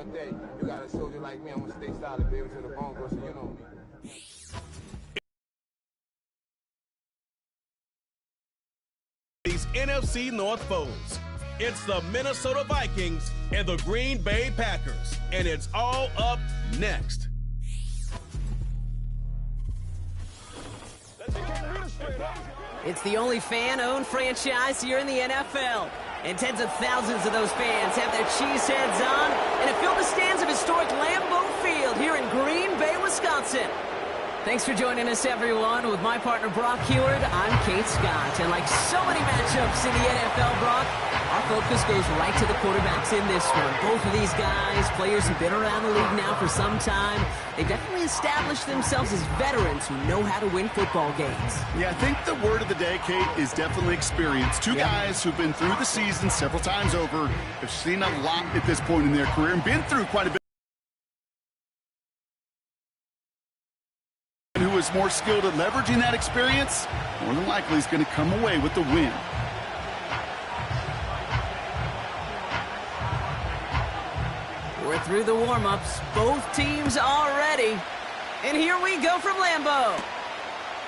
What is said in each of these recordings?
one day, you got a soldier like me, I'm gonna stay solid, baby, to the bone, bro, so you know me. These NFC North foes. It's the Minnesota Vikings and the Green Bay Packers, and it's all up next. It's the only fan-owned franchise here in the NFL. And tens of thousands of those fans have their cheese heads on and have filled the stands of historic Lambeau Field here in Green Bay, Wisconsin. Thanks for joining us, everyone. With my partner, Brock Heward, I'm Kate Scott. And like so many matchups in the NFL, Brock, our focus goes right to the quarterbacks in this one. Both of these guys, players who've been around the league now for some time, they've definitely established themselves as veterans who know how to win football games. Yeah, I think the word of the day, Kate, is definitely experience. Two guys who've been through the season several times over, have seen a lot at this point in their career, and been through quite a bit. Who is more skilled at leveraging that experience, more than likely is going to come away with the win. We're through the warm-ups. Both teams are ready. And here we go from Lambeau.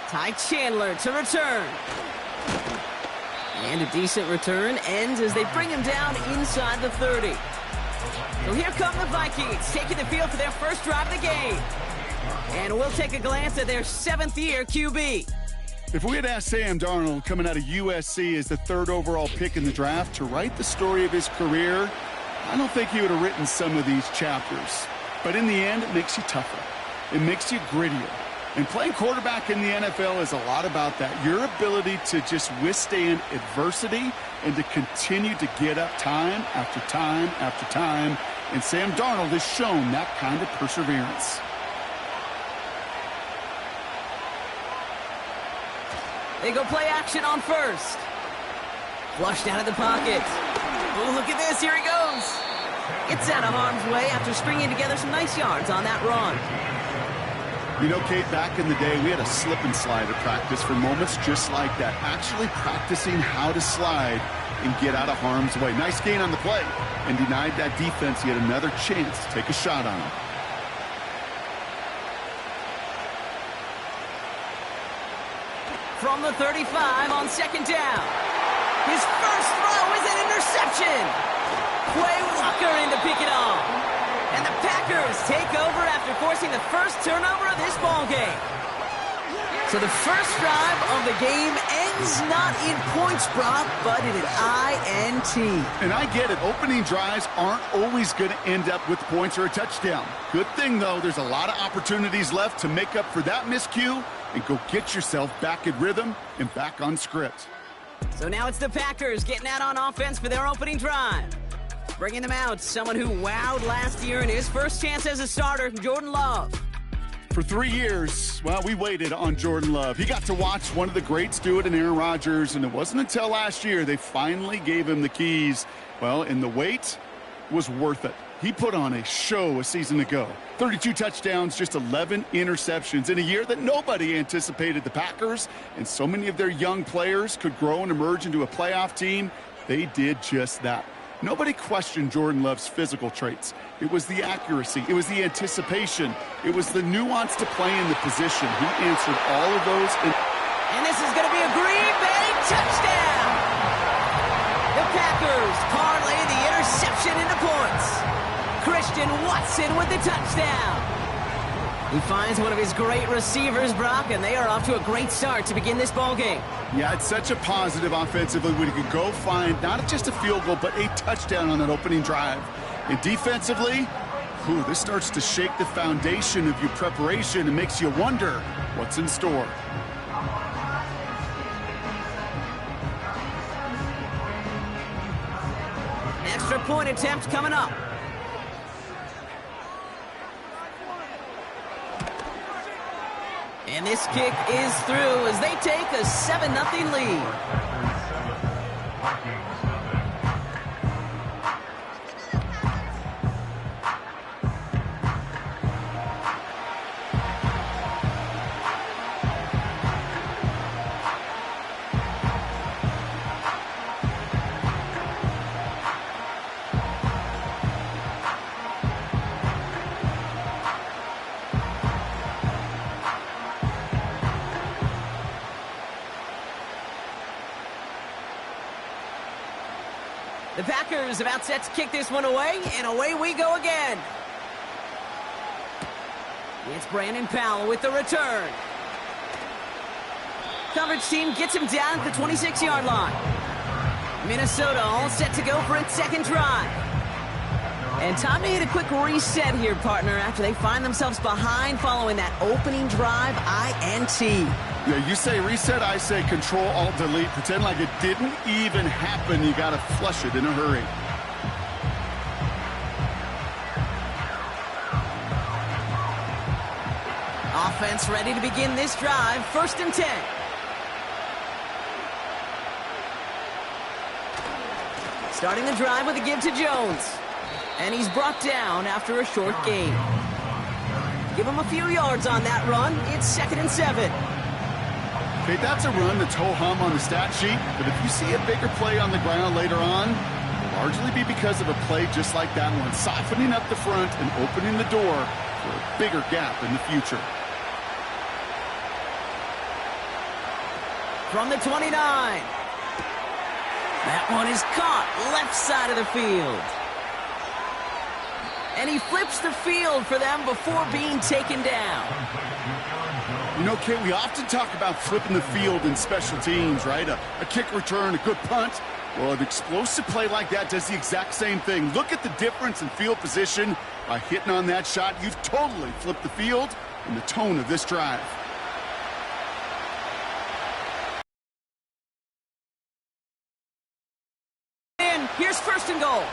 Ty Chandler to return. And a decent return ends as they bring him down inside the 30. So here come the Vikings, taking the field for their first drive of the game. And we'll take a glance at their seventh-year QB. If we had asked Sam Darnold, coming out of USC as the third overall pick in the draft, to write the story of his career, I don't think he would have written some of these chapters. But in the end, it makes you tougher. It makes you grittier. And playing quarterback in the NFL is a lot about that. Your ability to just withstand adversity and to continue to get up time after time after time. And Sam Darnold has shown that kind of perseverance. They go play action on first. Flushed out of the pocket. Oh, look at this. Here he goes. Gets out of harm's way after stringing together some nice yards on that run. You know, Kate, back in the day, we had a slip and slide at practice for moments just like that. Actually practicing how to slide and get out of harm's way. Nice gain on the play. And denied that defense yet another chance to take a shot on him. From the 35 on second down. His first throw is an interception. Quay Walker in to pick it off. And the Packers take over after forcing the first turnover of this ball game. So the first drive of the game ends not in points, Brock, but in an INT. And I get it. Opening drives aren't always going to end up with points or a touchdown. Good thing, though, there's a lot of opportunities left to make up for that miscue and go get yourself back in rhythm and back on script. So now it's the Packers getting out on offense for their opening drive. Bringing them out, someone who wowed last year in his first chance as a starter, Jordan Love. For 3 years, well, we waited on Jordan Love. He got to watch one of the greats do it in Aaron Rodgers, and it wasn't until last year they finally gave him the keys. Well, and the wait was worth it. He put on a show a season ago. 32 touchdowns, just 11 interceptions in a year that nobody anticipated the Packers and so many of their young players could grow and emerge into a playoff team. They did just that. Nobody questioned Jordan Love's physical traits. It was the accuracy. It was the anticipation. It was the nuance to play in the position. He answered all of those. And this is going to be a Green Bay touchdown. The Packers parlay the interception into points. Christian Watson with the touchdown. He finds one of his great receivers, Brock, and they are off to a great start to begin this ball game. Yeah, it's such a positive offensively when he could go find not just a field goal, but a touchdown on that opening drive. And defensively, this starts to shake the foundation of your preparation and makes you wonder what's in store. Extra point attempt coming up. And this kick is through as they take a 7-0 lead. Packers about set to kick this one away, and away we go again. It's Brandon Powell with the return. Coverage team gets him down at the 26-yard line. Minnesota all set to go for its second drive. And time to hit a quick reset here, partner, after they find themselves behind following that opening drive INT. Yeah, you say reset, I say Control, Alt, Delete. Pretend like it didn't even happen. You got to flush it in a hurry. Offense ready to begin this drive. 1st and 10. Starting the drive with a give to Jones. And he's brought down after a short gain. Give him a few yards on that run. It's 2nd and 7. Okay, that's a run that's ho-hum on the stat sheet. But if you see a bigger play on the ground later on, it'll largely be because of a play just like that one, softening up the front and opening the door for a bigger gap in the future. From the 29. That one is caught left side of the field. And he flips the field for them before being taken down. You know, Kate, we often talk about flipping the field in special teams, right? A kick return, a good punt. Well, an explosive play like that does the exact same thing. Look at the difference in field position. By hitting on that shot, you've totally flipped the field and the tone of this drive. Here's 1st and goal.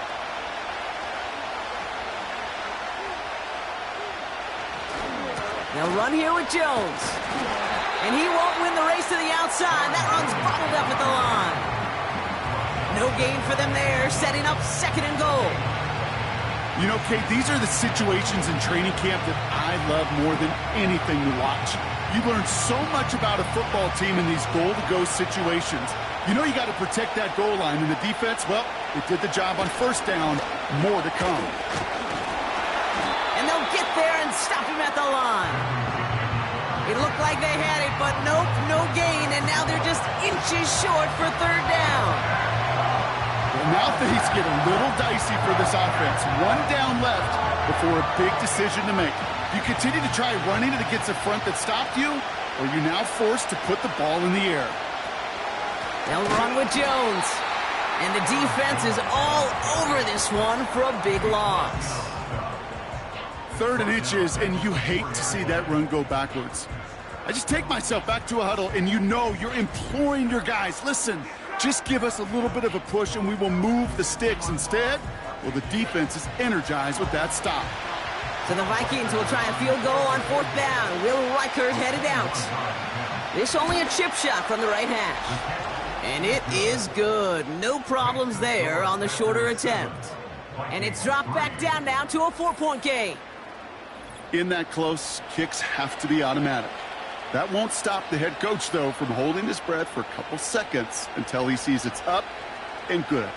They'll run here with Jones. And he won't win the race to the outside. That run's bottled up at the line. No gain for them there, setting up 2nd and goal. You know, Kate, these are the situations in training camp that I love more than anything to watch. You learn so much about a football team in these goal-to-go situations. You know you got to protect that goal line, and the defense, well, it did the job on 1st down. More to come. And they'll get there and stop him at the line. It looked like they had it, but nope, no gain, and now they're just inches short for 3rd down. Well, now things get a little dicey for this offense. 1 down left before a big decision to make. You continue to try running it against a front that stopped you, or you're now forced to put the ball in the air. They'll run with Jones. And the defense is all over this one for a big loss. 3rd and inches, and you hate to see that run go backwards. I just take myself back to a huddle, and you know you're imploring your guys, listen, just give us a little bit of a push, and we will move the sticks. Instead, well, the defense is energized with that stop. So the Vikings will try a field goal on 4th down. Will Reichert headed out. This only a chip shot from the right hash. And it is good. No problems there on the shorter attempt. And it's dropped back down now to a 4-point game. In that close, kicks have to be automatic. That won't stop the head coach, though, from holding his breath for a couple seconds until he sees it's up and good.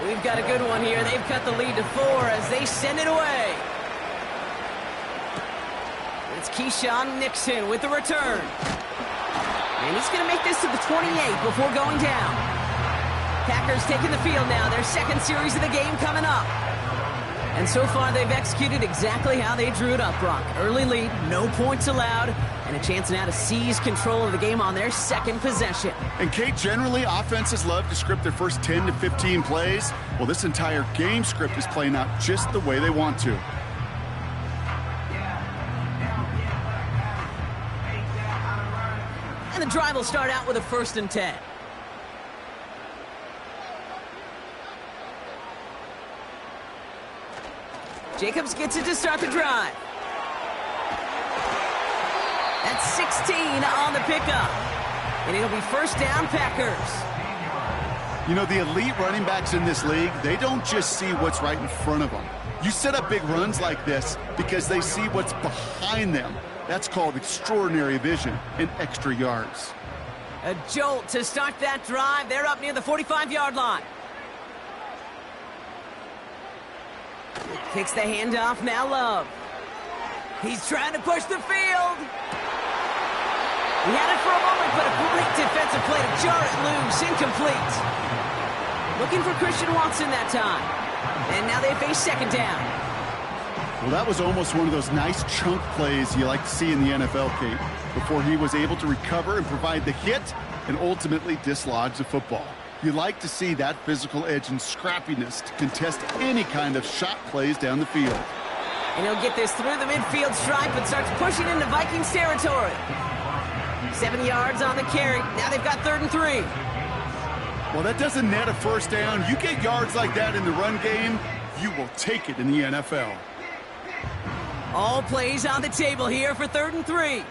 We've got a good one here. They've cut the lead to 4 as they send it away. It's Keyshawn Nixon with the return. And he's going to make this to the 28 before going down. Packers taking the field now. Their 2nd series of the game coming up. And so far, they've executed exactly how they drew it up, Brock. Early lead, no points allowed, and a chance now to seize control of the game on their 2nd possession. And, Kate, generally, offenses love to script their first 10 to 15 plays. Well, this entire game script is playing out just the way they want to. And the drive will start out with a 1st and 10. Jacobs gets it to start the drive. That's 16 on the pickup. And it'll be 1st down, Packers. You know, the elite running backs in this league, they don't just see what's right in front of them. You set up big runs like this because they see what's behind them. That's called extraordinary vision and extra yards. A jolt to start that drive. They're up near the 45-yard line. Kicks the handoff, now Love. He's trying to push the field. He had it for a moment, but a great defensive play to jar it loose. Incomplete. Looking for Christian Watson that time. And now they face second down. Well, that was almost one of those nice chunk plays you like to see in the NFL, Kate, before he was able to recover and provide the hit and ultimately dislodge the football. You like to see that physical edge and scrappiness to contest any kind of shot plays down the field. And he'll get this through the midfield stripe and starts pushing into Vikings territory. 7 yards on the carry. Now they've got 3rd and 3. Well, that doesn't net a first down. You get yards like that in the run game, you will take it in the NFL. All plays on the table here for 3rd and 3.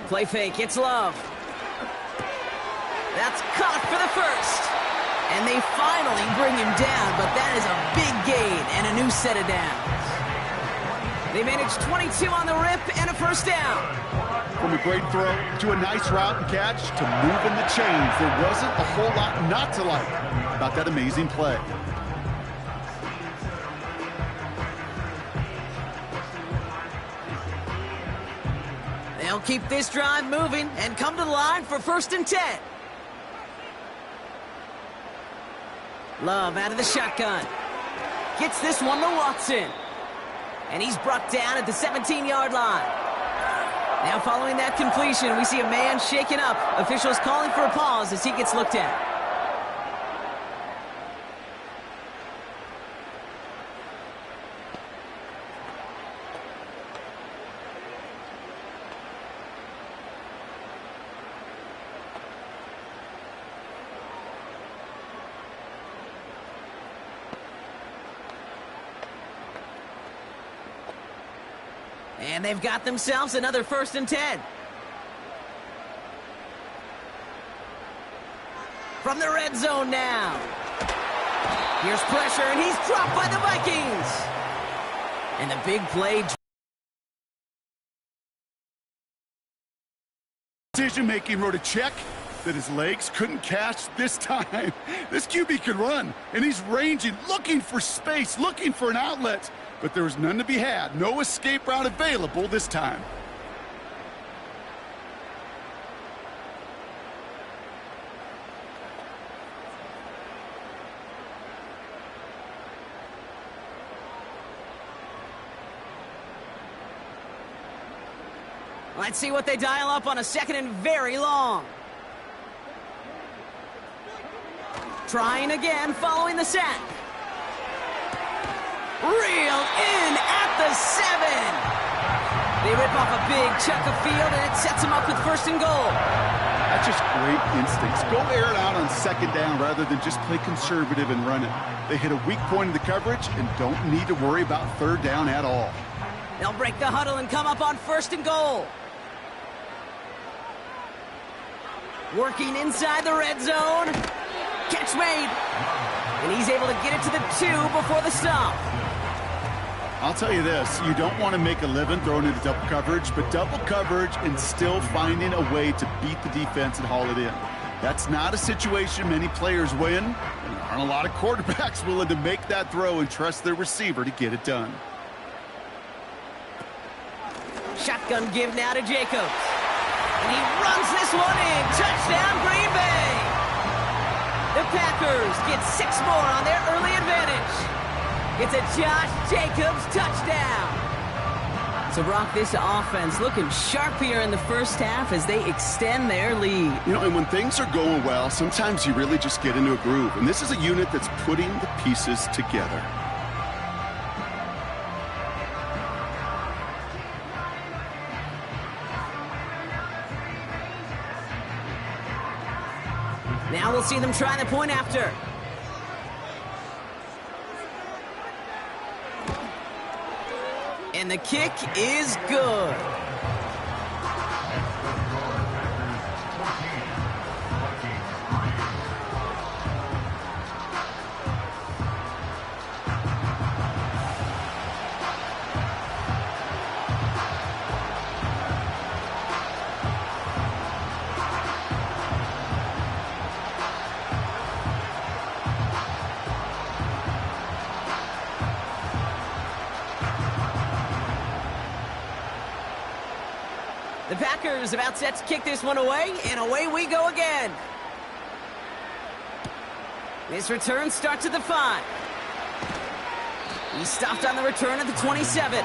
Play fake, it's Love. That's caught for the first. And they finally bring him down, but that is a big gain and a new set of downs. They managed 22 on the rip and a first down. From a great throw to a nice route and catch to moving the chains, there wasn't a whole lot not to like about that amazing play. They'll keep this drive moving and come to the line for 1st and 10. Love out of the shotgun. Gets this one to Watson. And he's brought down at the 17-yard line. Now following that completion, we see a man shaken up. Officials calling for a pause as he gets looked at. And they've got themselves another 1st and 10. From the red zone now. Here's pressure, and he's dropped by the Vikings. And the big play. Decision-making wrote a check that his legs couldn't catch this time. This QB can run, and he's ranging, looking for space, looking for an outlet. But there was none to be had. No escape route available this time. Let's see what they dial up on a 2nd and very long. Trying again following the sack. Reel in at the 7. They rip off a big chunk of field, and it sets them up with 1st and goal. That's just great instincts. Go air it out on 2nd down rather than just play conservative and run it. They hit a weak point in the coverage and don't need to worry about 3rd down at all. They'll break the huddle and come up on 1st and goal. Working inside the red zone. Catch made. And he's able to get it to the 2 before the stop. I'll tell you this, you don't want to make a living throwing into double coverage, but double coverage and still finding a way to beat the defense and haul it in. That's not a situation many players win, and there aren't a lot of quarterbacks willing to make that throw and trust their receiver to get it done. Shotgun give now to Jacobs. And he runs this one in. Touchdown, Green Bay. The Packers get 6 more on their early advantage. It's a Josh Jacobs touchdown. So, Brock, this offense looking sharp here in the first half as they extend their lead. You know, and when things are going well, sometimes you really just get into a groove. And this is a unit that's putting the pieces together. Now we'll see them try the point after. And the kick is good. The Packers about set to kick this one away, and away we go again. This return starts at the 5. He's stopped on the return at the 27.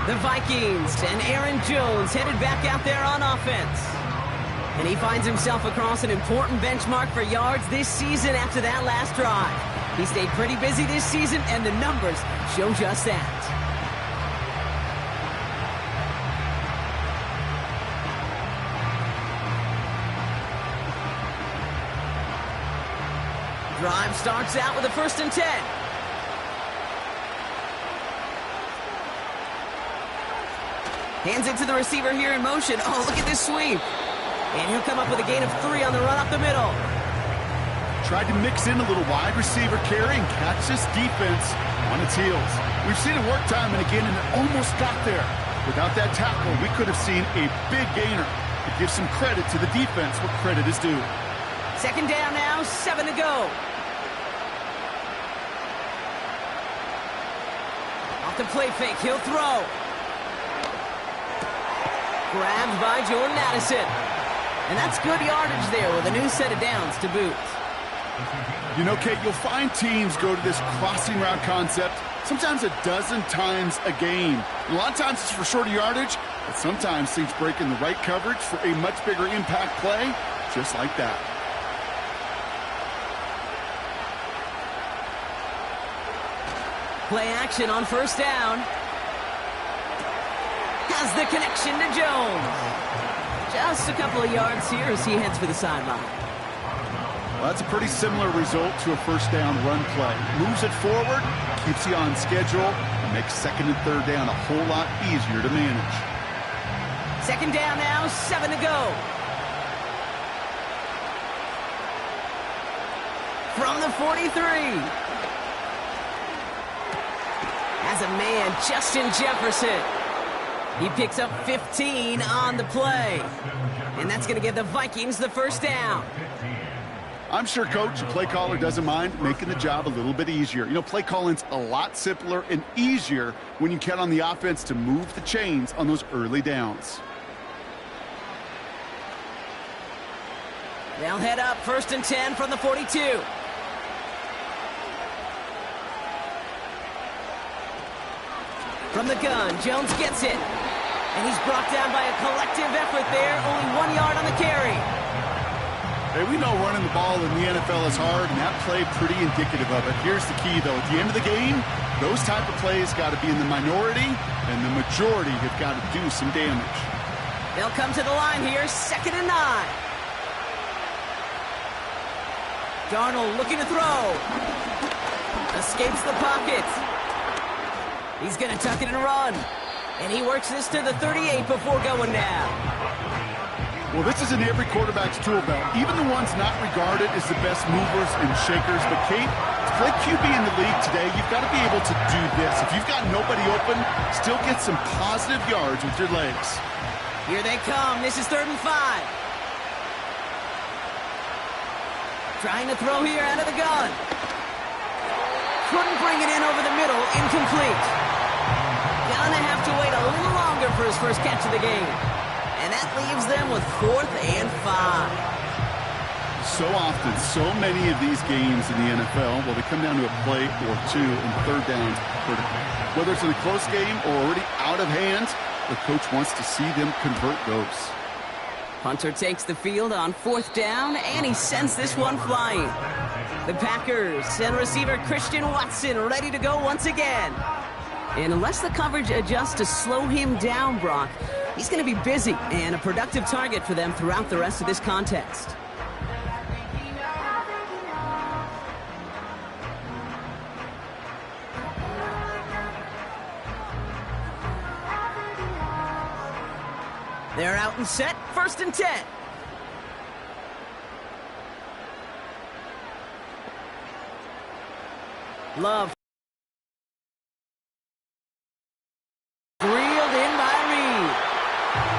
The Vikings and Aaron Jones headed back out there on offense. And he finds himself across an important benchmark for yards this season after that last drive. He stayed pretty busy this season, and the numbers show just that. Drive starts out with a 1st and 10. Hands it to the receiver here in motion. Oh, look at this sweep. And he'll come up with a gain of 3 on the run up the middle. Tried to mix in a little wide receiver carry and catch this defense on its heels. We've seen it work time and again, and it almost got there. Without that tackle, we could have seen a big gainer. To give some credit to the defense where credit is due. 2nd down now, 7 to go. Off the play fake, he'll throw. Grabbed by Jordan Addison. And that's good yardage there with a new set of downs to boot. You know, Kate, you'll find teams go to this crossing route concept sometimes a dozen times a game. And a lot of times it's for shorter yardage, but sometimes things break in the right coverage for a much bigger impact play, just like that. Play action on 1st down. Has the connection to Jones. Just a couple of yards here as he heads for the sideline. Well, that's a pretty similar result to a 1st down run play. Moves it forward, keeps you on schedule, and makes 2nd and 3rd down a whole lot easier to manage. 2nd down now, 7 to go. From the 43. As a man, Justin Jefferson. He picks up 15 on the play. And that's going to give the Vikings the 1st down. I'm sure, Coach, the play caller doesn't mind making the job a little bit easier. You know, play calling's a lot simpler and easier when you count on the offense to move the chains on those early downs. They'll head up 1st and 10 from the 42. From the gun, Jones gets it. And he's brought down by a collective effort there. Only 1 yard on the carry. Hey, we know running the ball in the NFL is hard, and that play pretty indicative of it. Here's the key, though. At the end of the game, those type of plays got to be in the minority, and the majority have got to do some damage. They'll come to the line here, 2nd and 9. Darnold looking to throw. Escapes the pocket. He's going to tuck it and run. And he works this to the 38 before going down. Well, this is in every quarterback's tool belt, even the ones not regarded as the best movers and shakers. But, Kate, to play QB in the league today, you've got to be able to do this. If you've got nobody open, still get some positive yards with your legs. Here they come. This is 3rd and 5. Trying to throw here out of the gun. Couldn't bring it in over the middle. Incomplete. Gonna have to wait a little longer for his first catch of the game. And that leaves them with 4th and 5. So often, so many of these games in the NFL, well, they come down to a play or two, and 3rd downs critical. Whether it's in a close game or already out of hand, the coach wants to see them convert those. Hunter takes the field on 4th down, and he sends this one flying. The Packers send receiver Christian Watson ready to go once again. And unless the coverage adjusts to slow him down, Brock, he's going to be busy and a productive target for them throughout the rest of this contest. They're out and set, 1st and 10. Love. Reeled in by Reed.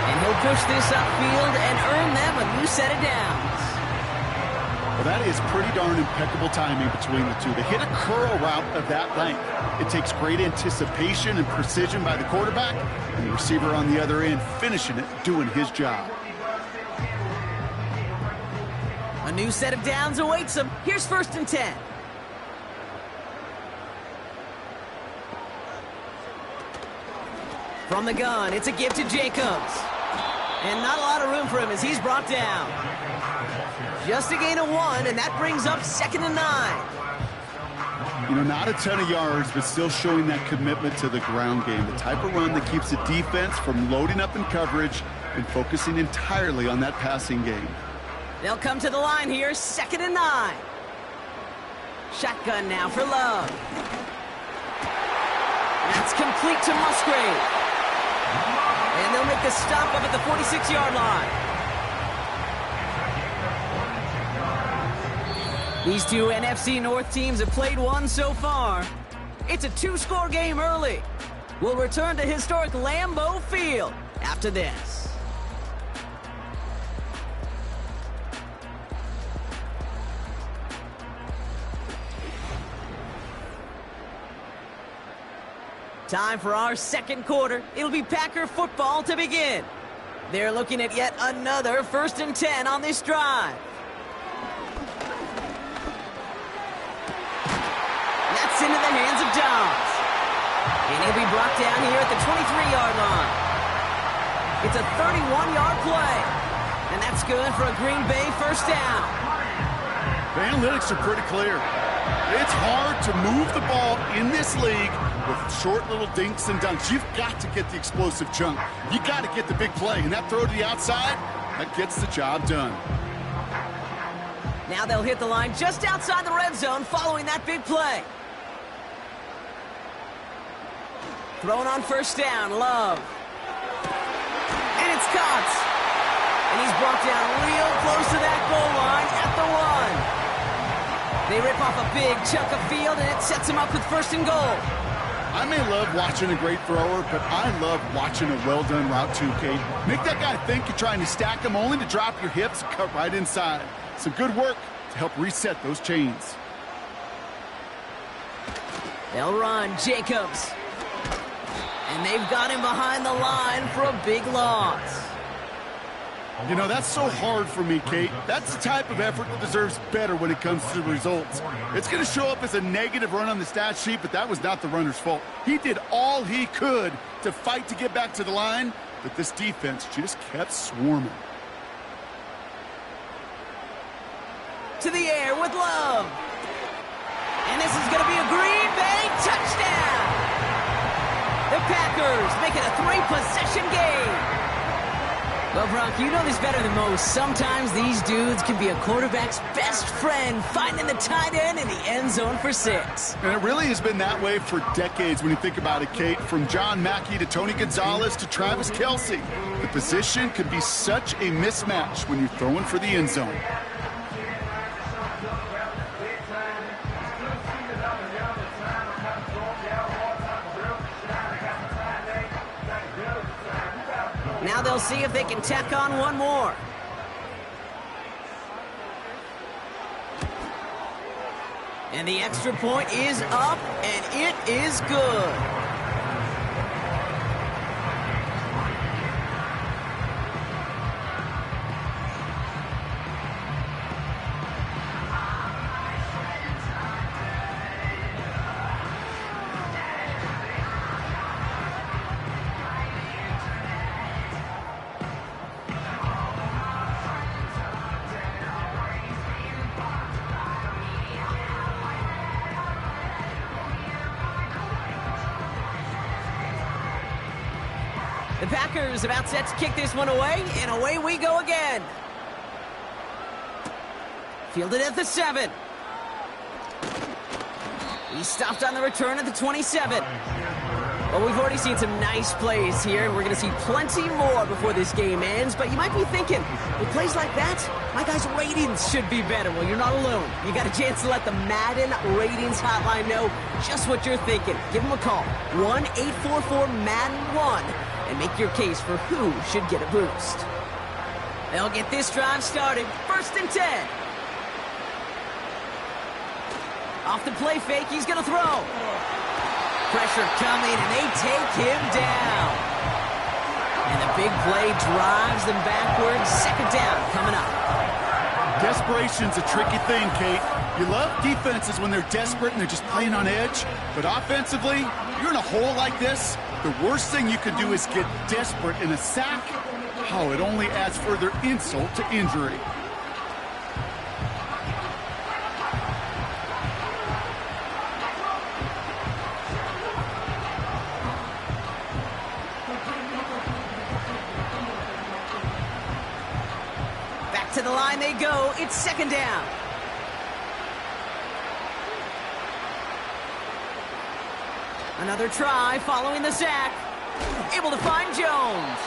And he'll push this upfield and earn them a new set of downs. Well, that is pretty darn impeccable timing between the two. To hit a curl route of that length, it takes great anticipation and precision by the quarterback, and the receiver on the other end finishing it, doing his job. A new set of downs awaits him. Here's 1st and 10. From the gun, it's a give to Jacobs. And not a lot of room for him as he's brought down. Just a gain of 1, and that brings up 2nd and 9. You know, not a ton of yards, but still showing that commitment to the ground game. The type of run that keeps the defense from loading up in coverage and focusing entirely on that passing game. They'll come to the line here, 2nd and 9. Shotgun now for Love. That's complete to Musgrave. And they'll make the stop up at the 46-yard line. These two NFC North teams have played one so far. It's a 2-score game early. We'll return to historic Lambeau Field after this. Time for our second quarter. It'll be Packer football to begin. They're looking at yet another 1st and 10 on this drive. That's into the hands of Dobbs. And he'll be brought down here at the 23-yard line. It's a 31-yard play. And that's good for a Green Bay 1st down. The analytics are pretty clear. It's hard to move the ball in this league with short little dinks and dunks. You've got to get the explosive chunk. You got to get the big play. And that throw to the outside, that gets the job done. Now they'll hit the line just outside the red zone following that big play. Thrown on 1st down, Love. And it's caught. And he's brought down real close to that goal line at the 1. They rip off a big chunk of field, and it sets him up with 1st and goal. I may love watching a great thrower, but I love watching a well-done route too, Kate. Make that guy think you're trying to stack him only to drop your hips and cut right inside. Some good work to help reset those chains. They'll run Jacobs. And they've got him behind the line for a big loss. You know, that's so hard for me, Kate. That's the type of effort that deserves better when it comes to the results. It's going to show up as a negative run on the stat sheet, but that was not the runner's fault. He did all he could to fight to get back to the line, but this defense just kept swarming. To the air with Love. And this is going to be a Green Bay touchdown. The Packers make it a 3-possession game. Well, Brock, you know this better than most. Sometimes these dudes can be a quarterback's best friend, finding the tight end in the end zone for 6. And it really has been that way for decades when you think about it, Kate. From John Mackey to Tony Gonzalez to Travis Kelce. The position can be such a mismatch when you're throwing for the end zone. Now they'll see if they can tack on one more. And the extra point is up, and it is good. The Packers about set to kick this one away, and away we go again. Fielded at the 7. He stopped on the return at the 27. Well, we've already seen some nice plays here, and we're going to see plenty more before this game ends. But you might be thinking, with plays like that, my guys' ratings should be better. Well, you're not alone. You got a chance to let the Madden ratings hotline know just what you're thinking. Give them a call, 1-844-MADDEN-1, and make your case for who should get a boost. They'll get this drive started. 1st and 10. Off the play fake, he's going to throw. Pressure coming, and they take him down. And the big play drives them backwards. Second down coming up. Desperation's a tricky thing, Kate. You love defenses when they're desperate and they're just playing on edge. But offensively, you're in a hole like this, the worst thing you could do is get desperate in a sack. Oh, it only adds further insult to injury. To the line they go. It's second down. Another try following the sack. Able to find Jones.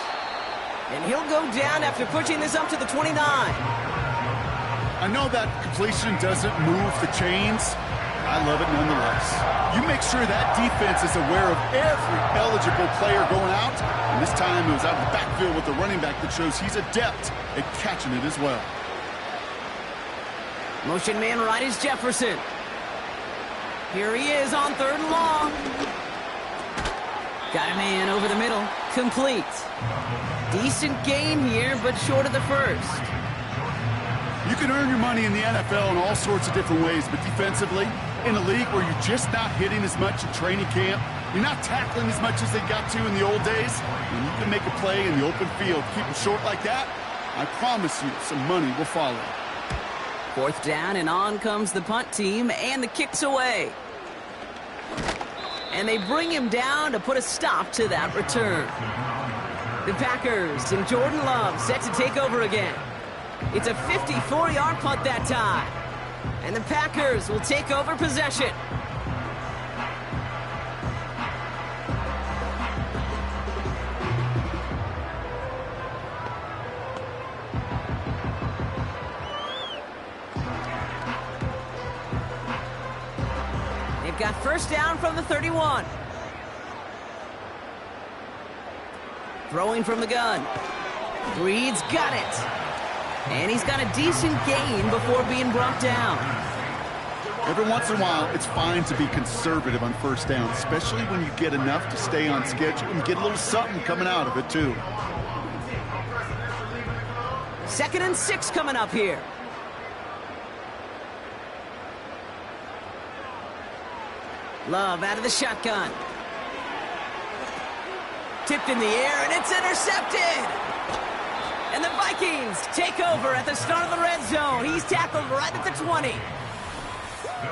And he'll go down after pushing this up to the 29. I know that completion doesn't move the chains. I love it nonetheless. You make sure that defense is aware of every eligible player going out. And this time it was out of the backfield with the running back that shows he's adept at catching it as well. Motion man right is Jefferson. Here he is on third and long. Got a man over the middle. Complete. Decent gain here, but short of the first. You can earn your money in the NFL in all sorts of different ways, but defensively, in a league where you're just not hitting as much in training camp, you're not tackling as much as they got to in the old days, and you can make a play in the open field, keep it short like that, I promise you some money will follow. Fourth down, and on comes the punt team, and the kick's away. And they bring him down to put a stop to that return. The Packers and Jordan Love set to take over again. It's a 54-yard punt that time. And the Packers will take over possession. They've got first down from the 31. Throwing from the gun. Reed's got it. And he's got a decent gain before being brought down. Every once in a while, it's fine to be conservative on first down, especially when you get enough to stay on schedule and get a little something coming out of it, too. 2nd and 6 coming up here. Love out of the shotgun. Tipped in the air, and it's intercepted. And the Vikings take over at the start of the red zone. He's tackled right at the 20.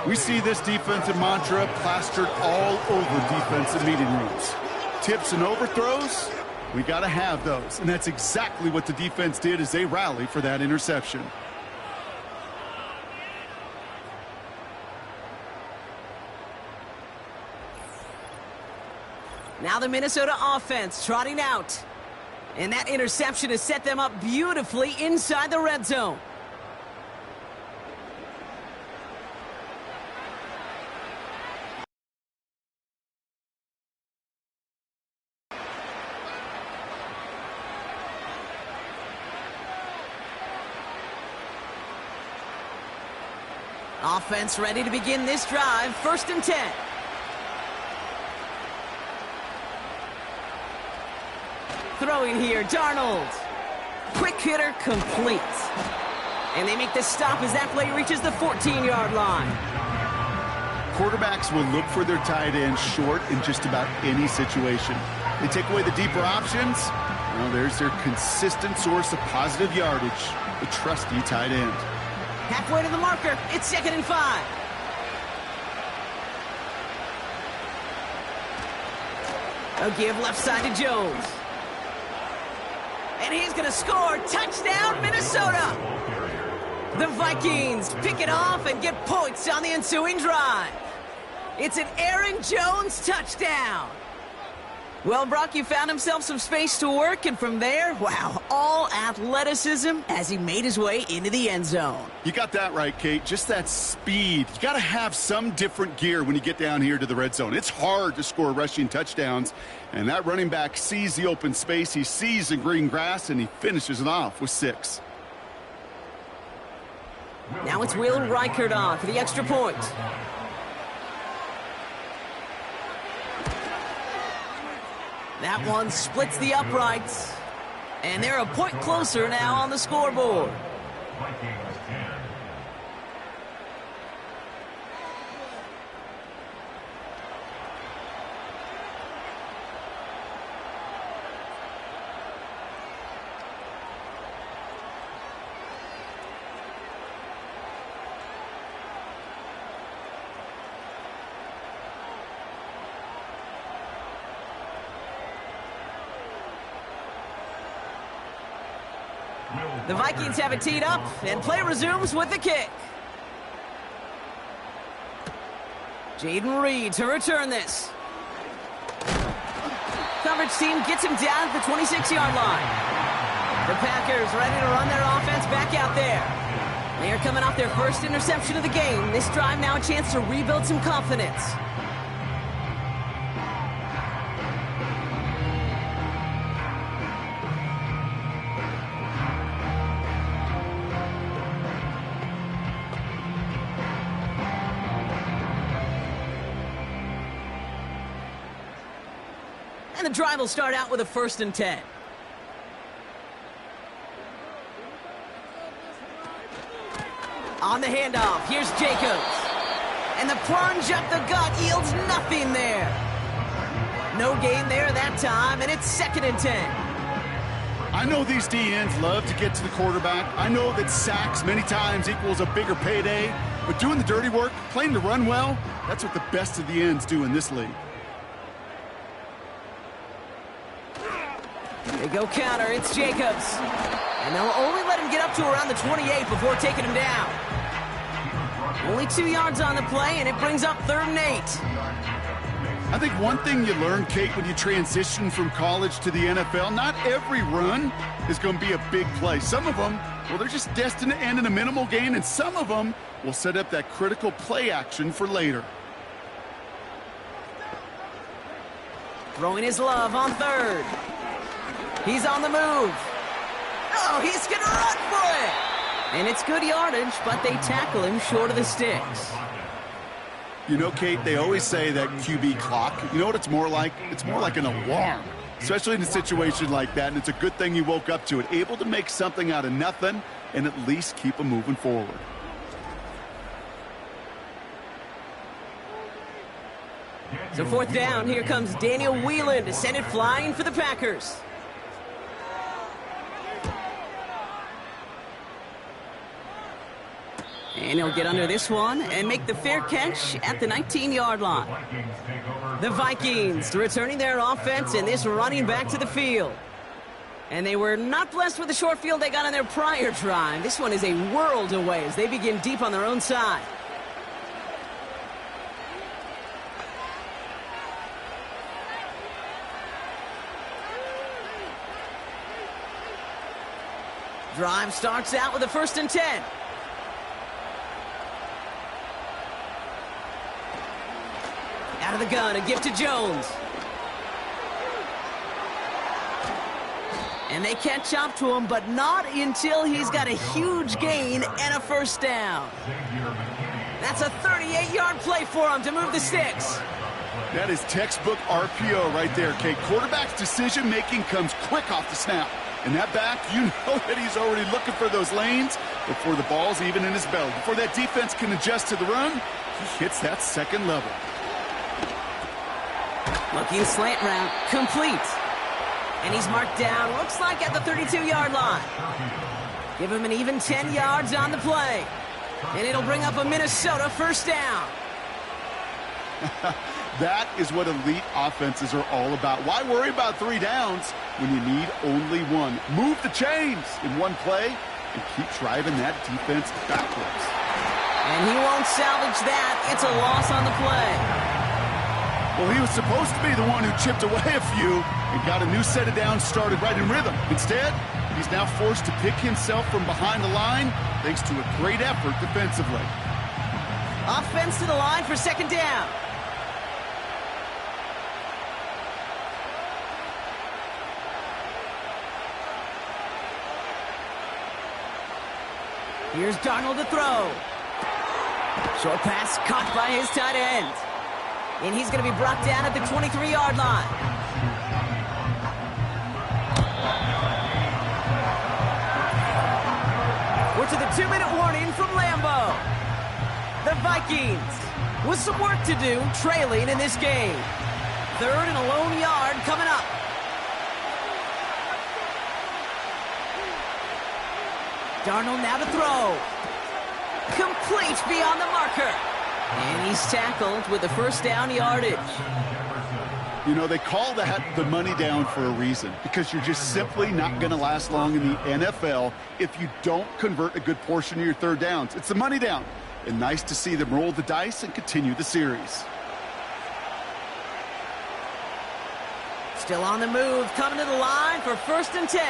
We see this defensive mantra plastered all over defensive meeting rooms. Tips and overthrows, we got to have those. And that's exactly what the defense did as they rallied for that interception. Now the Minnesota offense trotting out. And that interception has set them up beautifully inside the red zone. Offense ready to begin this drive. 1st and 10. Throwing here, Darnold. Quick hitter complete. And they make the stop as that play reaches the 14-yard line. Quarterbacks will look for their tight end short in just about any situation. They take away the deeper options. Well, there's their consistent source of positive yardage, the trusty tight end. Halfway to the marker, it's 2nd and 5. A give left side to Jones. And he's going to score. Touchdown, Minnesota. The Vikings pick it off and get points on the ensuing drive. It's an Aaron Jones touchdown. Well, Brock, you found himself some space to work, and from there, wow, all athleticism as he made his way into the end zone. You got that right, Kate. Just that speed. You got to have some different gear when you get down here to the red zone. It's hard to score rushing touchdowns, and that running back sees the open space, he sees the green grass, and he finishes it off with 6. Now it's Will Reichert on for the extra point. That one splits the uprights. And they're a point closer now on the scoreboard. Vikings 10. The Vikings have it teed up, and play resumes with the kick. Jaden Reed to return this. Coverage team gets him down at the 26-yard line. The Packers ready to run their offense back out there. They are coming off their first interception of the game. This drive now a chance to rebuild some confidence. And the drive will start out with a 1st and 10. On the handoff, here's Jacobs. And the plunge up the gut yields nothing there. No gain there that time, and it's 2nd and 10. I know these DNs love to get to the quarterback. I know that sacks many times equals a bigger payday. But doing the dirty work, playing to run well, that's what the best of the ends do in this league. They go counter, it's Jacobs. And they'll only let him get up to around the 28 before taking him down. Only 2 yards on the play, and it brings up 3rd and 8. I think one thing you learn, Kate, when you transition from college to the NFL, not every run is going to be a big play. Some of them, well, they're just destined to end in a minimal gain, and some of them will set up that critical play action for later. Throwing his love on 3rd. He's on the move. Oh, he's going to run for it. And it's good yardage, but they tackle him short of the sticks. You know, Kate, they always say that QB clock, you know what it's more like? It's more like an alarm, especially in a situation like that. And it's a good thing you woke up to it, able to make something out of nothing and at least keep them moving forward. So 4th down, here comes Daniel Whelan to send it flying for the Packers. And he'll get under this one and make the fair catch at the 19-yard line. The Vikings returning their offense and this running back to the field. And they were not blessed with the short field they got on their prior drive. This one is a world away as they begin deep on their own side. Drive starts out with a 1st and 10. Out of the gun, a gift to Jones. And they catch up to him, but not until he's got a huge gain and a 1st down. That's a 38-yard play for him to move the sticks. That is textbook RPO right there, Kate. Quarterback's decision-making comes quick off the snap. And that back, you know that he's already looking for those lanes before the ball's even in his belly. Before that defense can adjust to the run, he hits that 2nd level. Looking slant route, complete. And he's marked down, looks like at the 32-yard line. Give him an even 10 yards on the play. And it'll bring up a Minnesota 1st down. That is what elite offenses are all about. Why worry about 3 downs when you need only 1? Move the chains in one play and keep driving that defense backwards. And he won't salvage that. It's a loss on the play. Well, he was supposed to be the one who chipped away a few and got a new set of downs started right in rhythm. Instead, he's now forced to pick himself from behind the line thanks to a great effort defensively. Offense to the line for 2nd down. Here's Darnold to throw. Short pass caught by his tight end. And he's going to be brought down at the 23-yard line. We're to the 2-minute warning from Lambeau. The Vikings with some work to do, trailing in this game. 3rd and a lone yard coming up. Darnold now to throw. Complete beyond the marker. And he's tackled with the first down yardage. You know, they call that the money down for a reason, because you're just simply not going to last long in the NFL if you don't convert a good portion of your 3rd downs. It's the money down. And nice to see them roll the dice and continue the series. Still on the move, coming to the line for 1st and 10.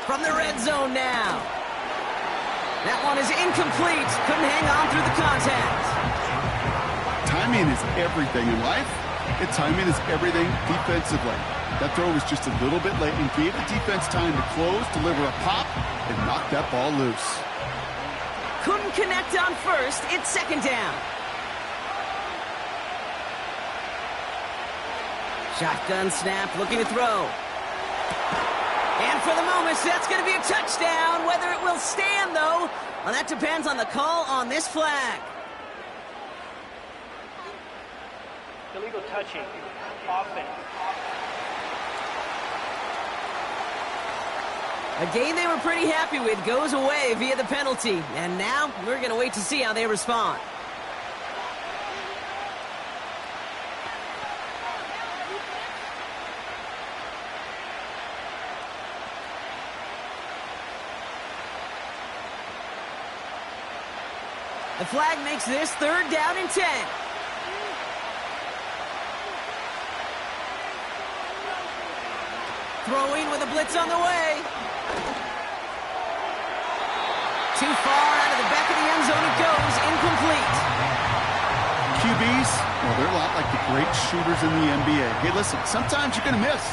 From the red zone now. That one is incomplete. Couldn't hang on through the contact. Timing is everything in life, and timing is everything defensively. That throw was just a little bit late and gave the defense time to close, deliver a pop, and knock that ball loose. Couldn't connect on 1st. It's 2nd down. Shotgun snap, looking to throw. And for the moment, that's going to be a touchdown. Whether it will stand, though, well, that depends on the call on this flag. Illegal touching. Offense. A game they were pretty happy with goes away via the penalty. And now we're going to wait to see how they respond. The flag makes this 3rd down and 10. Throwing with a blitz on the way. Too far out of the back of the end zone it goes. Incomplete. QBs, well, they're a lot like the great shooters in the NBA. Hey, listen, sometimes you're going to miss.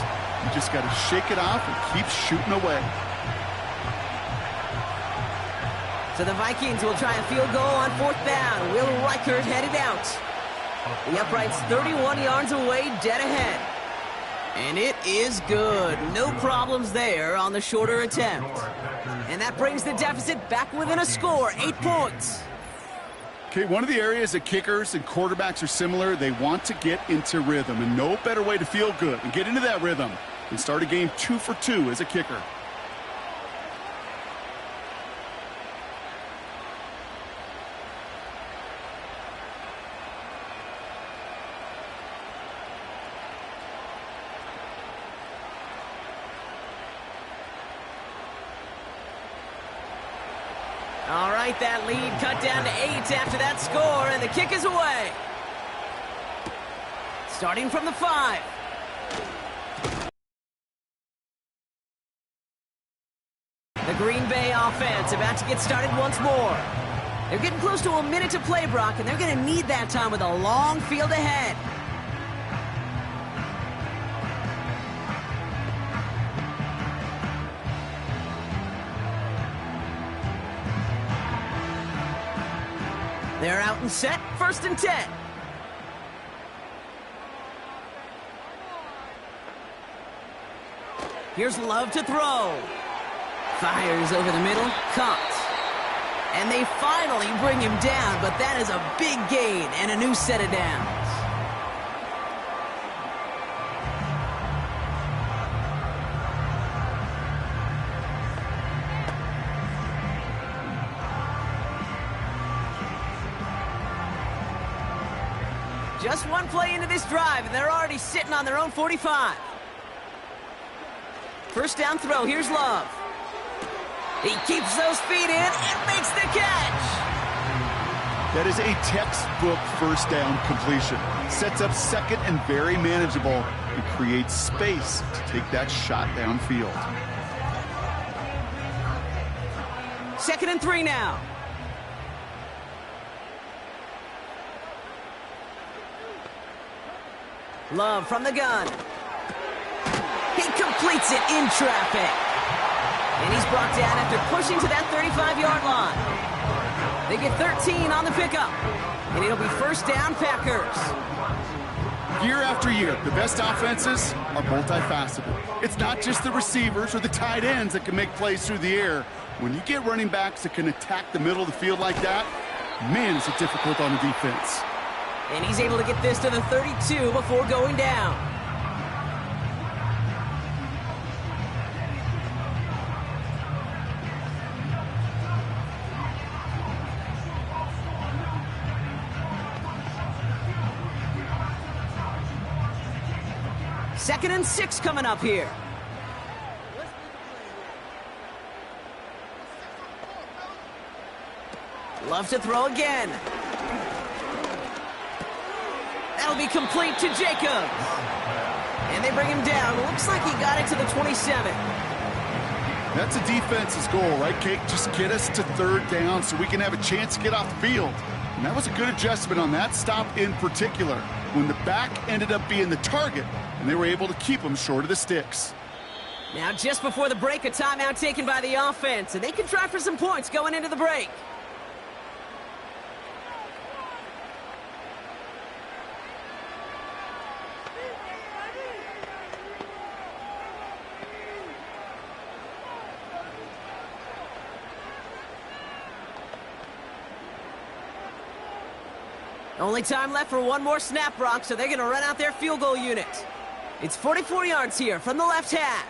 You just got to shake it off and keep shooting away. So the Vikings will try a field goal on 4th down. Will Reichert headed out. The upright's 31 yards away, dead ahead. And it is good. No problems there on the shorter attempt. And that brings the deficit back within a score, 8 points. Okay, one of the areas that kickers and quarterbacks are similar, they want to get into rhythm. And no better way to feel good and get into that rhythm than start a game 2 for 2 as a kicker. All right, that lead cut down to 8 after that score, and the kick is away. Starting from the 5. The Green Bay offense about to get started once more. They're getting close to a minute to play, Brock, and they're going to need that time with a long field ahead. They're out and set, 1st and 10. Here's Love to throw. Fires over the middle, caught. And they finally bring him down, but that is a big gain and a new set of downs. Just one play into this drive, and they're already sitting on their own 45. 1st down throw, here's Love. He keeps those feet in and makes the catch. That is a textbook 1st down completion. Sets up 2nd and very manageable and creates space to take that shot downfield. 2nd and 3 now. Love from the gun. He completes it in traffic. And he's brought down after pushing to that 35-yard line. They get 13 on the pickup. And it'll be 1st down, Packers. year after year, the best offenses are multifaceted. It's not just the receivers or the tight ends that can make plays through the air. When you get running backs that can attack the middle of the field like that, man, is it difficult on the defense. And he's able to get this to the 32 before going down. Second and 6 coming up here. Love to throw again. That'll be complete to Jacobs. And they bring him down. Looks like he got it to the 27. That's a defense's goal, right, Kate? Just get us to third down so we can have a chance to get off the field. And that was a good adjustment on that stop in particular, when the back ended up being the target, and they were able to keep him short of the sticks. Now, just before the break, a timeout taken by the offense, and they can try for some points going into the break. Only time left for one more snap, Brock, so they're going to run out their field goal unit. It's 44 yards here from the left hash.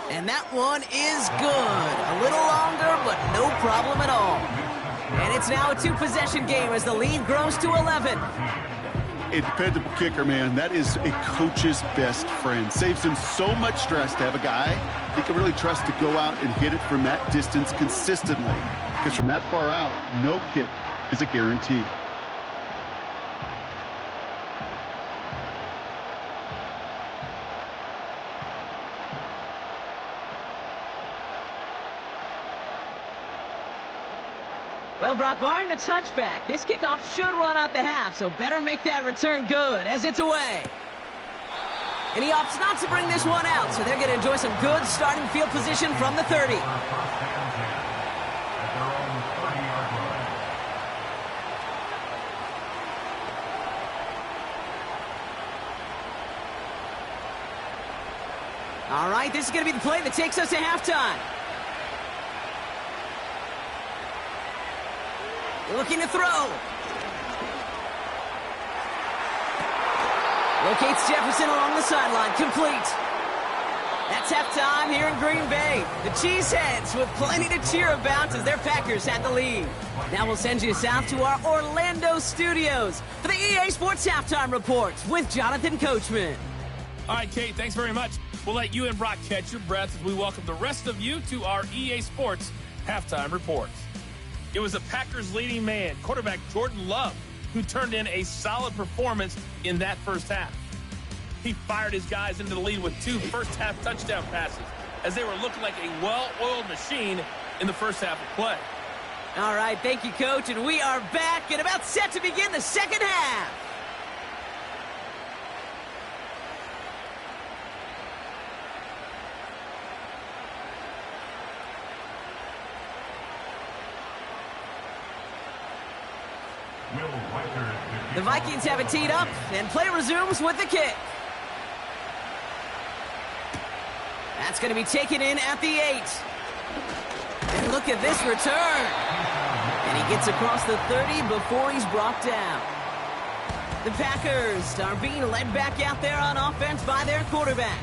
And that one is good. A little longer, but no problem at all. And it's now a two-possession game as the lead grows to 11. A dependable kicker, man. That is a coach's best friend. Saves him so much stress to have a guy he can really trust to go out and hit it from that distance consistently. Because from that far out, no kick is a guarantee. Well, Brock, barring the touchback, this kickoff should run out the half, so better make that return good as it's away. And he opts not to bring this one out, so they're going to enjoy some good starting field position from the 30. All right, this is going to be the play that takes us to halftime. Looking to throw. Locates Jefferson along the sideline. Complete. That's halftime here in Green Bay. The Cheeseheads with plenty to cheer about as their Packers had the lead. Now we'll send you south to our Orlando studios for the EA Sports Halftime Report with Jonathan Coachman. All right, Kate, thanks very much. We'll let you and Brock catch your breath as we welcome the rest of you to our EA Sports Halftime Report. It was the Packers' leading man, quarterback Jordan Love, who turned in a solid performance in that first half. He fired his guys into the lead with 2 first-half touchdown passes as they were looking like a well-oiled machine in the first half of play. All right, thank you, Coach, and we are back and about set to begin the second half. The Vikings have it teed up, and play resumes with the kick. That's going to be taken in at the 8. And look at this return. And he gets across the 30 before he's brought down. The Packers are being led back out there on offense by their quarterback.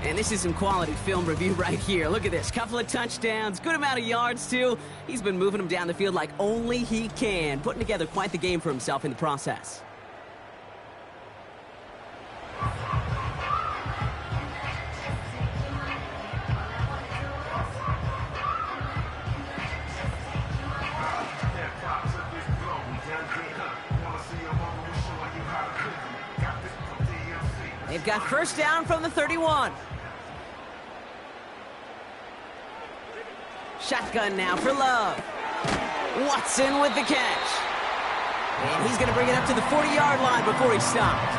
And this is some quality film review right here. Look at this. Couple of touchdowns, good amount of yards, too. He's been moving them down the field like only he can, putting together quite the game for himself in the process. They've got first down from the 31. Shotgun now for Love. Watson with the catch. And he's going to bring it up to the 40-yard line before he stopped.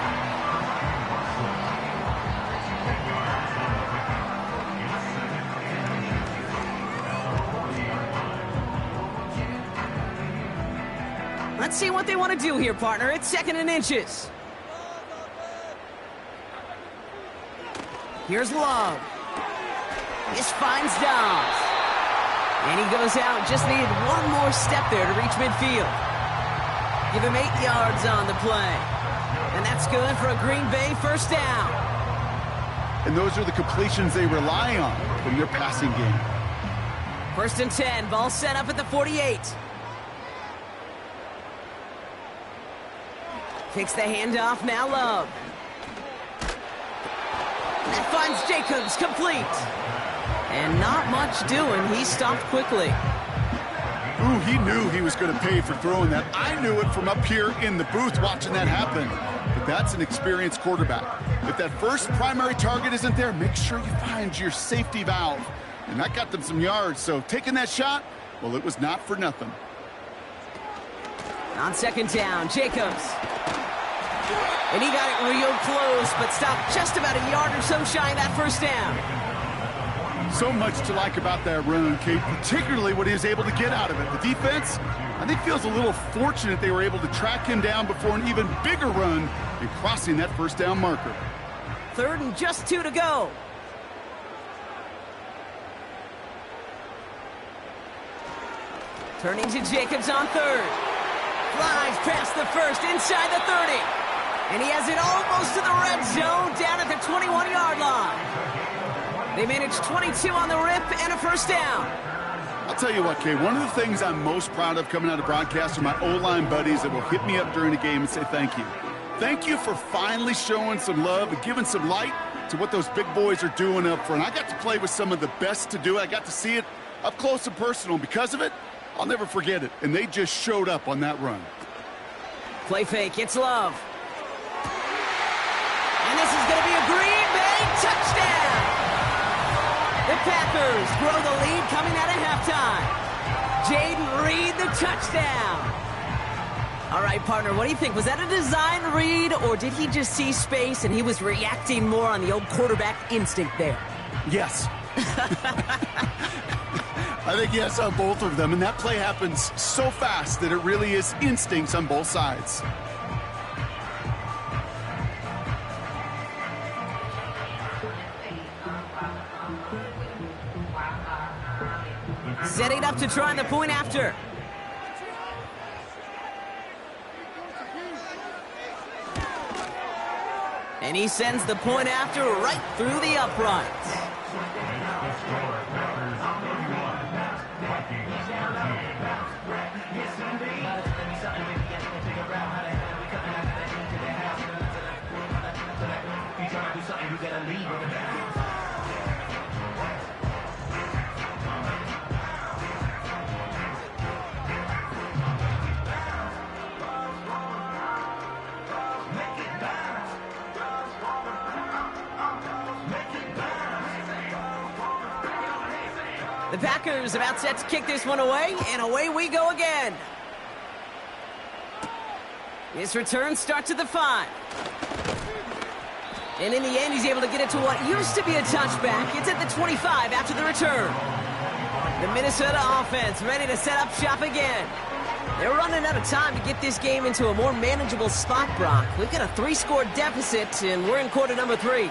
Let's see what they want to do here, partner. It's 2nd and inches. Here's Love. This finds Dobbs. And he goes out. Just needed one more step there to reach midfield. Give him 8 yards on the play. And that's good for a Green Bay first down. And those are the completions they rely on in their passing game. 1st and 10. Ball set up at the 48. Takes the handoff. Now Love. That finds Jacobs, complete. And not much doing. He stopped quickly. Ooh, he knew he was going to pay for throwing that. I knew it from up here in the booth watching that happen. But that's an experienced quarterback. If that first primary target isn't there, make sure you find your safety valve. And that got them some yards, so taking that shot, well, it was not for nothing. On 2nd down, Jacobs. And he got it real close, but stopped just about a yard or so shy of that first down. So much to like about that run, Kate, particularly what he was able to get out of it. The defense, I think, feels a little fortunate they were able to track him down before an even bigger run and crossing that first down marker. 3rd and just 2 to go. Turning to Jacobs on 3rd. Flies past the 1st, inside the 30. And he has it almost to the red zone, down at the 21-yard line. They managed 22 on the rip and a first down. I'll tell you what, Kay, one of the things I'm most proud of coming out of broadcast are my O-line buddies that will hit me up during the game and say thank you. Thank you for finally showing some love and giving some light to what those big boys are doing up front. I got to play with some of the best to do it. I got to see it up close and personal. Because of it, I'll never forget it. And they just showed up on that run. Play fake, it's Love. And this is going to be a Green Bay touchdown. The Packers grow the lead coming out of halftime. Jaden Reed, the touchdown. All right, partner, what do you think? Was that a design read, or did he just see space and he was reacting more on the old quarterback instinct there? Yes. I think yes on both of them, and that play happens so fast that it really is instincts on both sides. Setting up to try the point after. And he sends the point after right through the uprights. The Packers about set to kick this one away, and away we go again. This return starts at the 5. And in the end, he's able to get it to what used to be a touchback. It's at the 25 after the return. The Minnesota offense ready to set up shop again. They're running out of time to get this game into a more manageable spot, Brock. We've got a 3-score deficit, and we're in quarter number 3.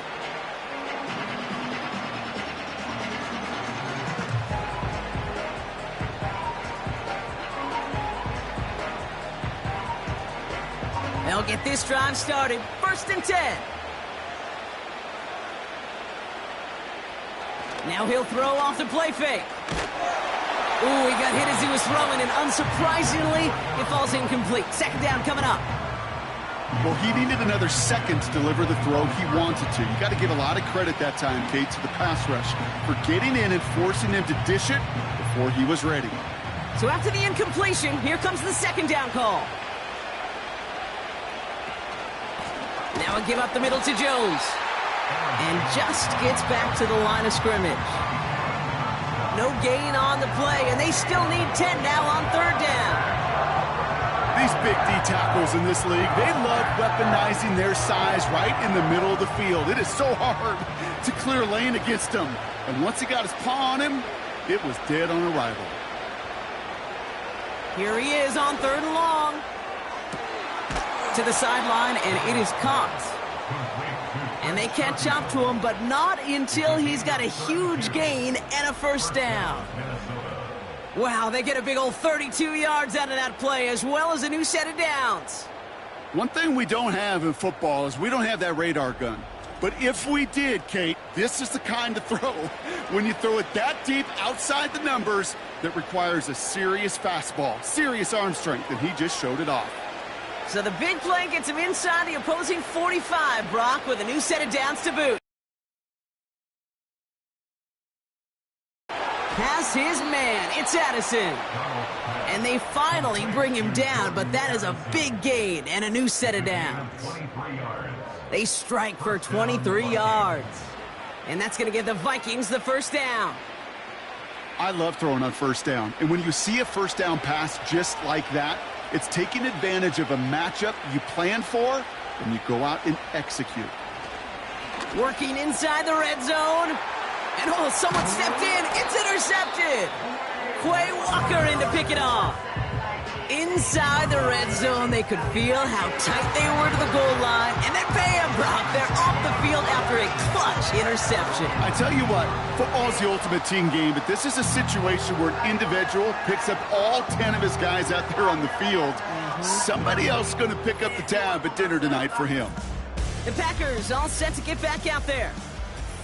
They'll get this drive started. 1st and 10. Now he'll throw off the play fake. Ooh, he got hit as he was throwing, and unsurprisingly, it falls incomplete. 2nd down coming up. Well, he needed another second to deliver the throw he wanted to. You got to give a lot of credit that time, Kate, to the pass rush for getting in and forcing him to dish it before he was ready. So after the incompletion, here comes the 2nd down call. Now a give up the middle to Jones. And just gets back to the line of scrimmage. No gain on the play, and they still need 10 now on 3rd down. These big D tackles in this league, they love weaponizing their size right in the middle of the field. It is so hard to clear lane against him. And once he got his paw on him, it was dead on arrival. Here he is on 3rd and long. To the sideline, and it is caught. And they catch up to him, but not until he's got a huge gain and a first down. Wow, they get a big old 32 yards out of that play, as well as a new set of downs. One thing we don't have in football is we don't have that radar gun. But if we did, Kate, this is the kind of throw, when you throw it that deep outside the numbers, that requires a serious fastball, serious arm strength, and he just showed it off. So the big play gets him inside the opposing 45, Brock, with a new set of downs to boot. Pass his man, it's Addison. And they finally bring him down, but that is a big gain and a new set of downs. They strike for 23 yards. And that's going to give the Vikings the first down. I love throwing on first down. And when you see a first down pass just like that, it's taking advantage of a matchup you plan for, and you go out and execute. Working inside the red zone. And oh, someone stepped in. It's intercepted. Quay Walker in to pick it off. Inside the red zone, they could feel how tight they were to the goal line. And then bam, Brock, they're off the field after a clutch interception. I tell you what, football's the ultimate team game, but this is a situation where an individual picks up all 10 of his guys out there on the field. Somebody else is going to pick up the tab at dinner tonight for him. The Packers all set to get back out there.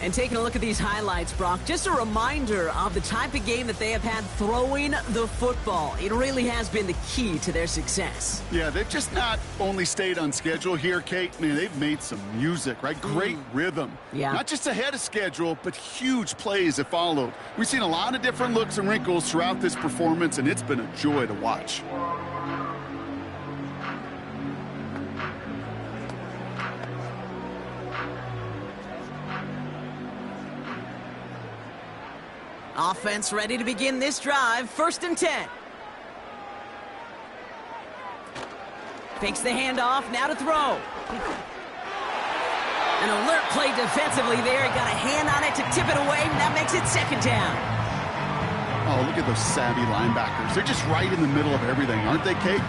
And taking a look at these highlights, Brock, just a reminder of the type of game that they have had throwing the football. It really has been the key to their success. Yeah, they've just not only stayed on schedule here, Kate. Man, they've made some music, right? Great rhythm. Yeah. Not just ahead of schedule, but huge plays have followed. We've seen a lot of different looks and wrinkles throughout this performance, and it's been a joy to watch. Offense ready to begin this drive. 1st and 10. Fakes the handoff. Now to throw. An alert play defensively there. He got a hand on it to tip it away. And that makes it 2nd down. Oh, look at those savvy linebackers. They're just right in the middle of everything, aren't they, Kate?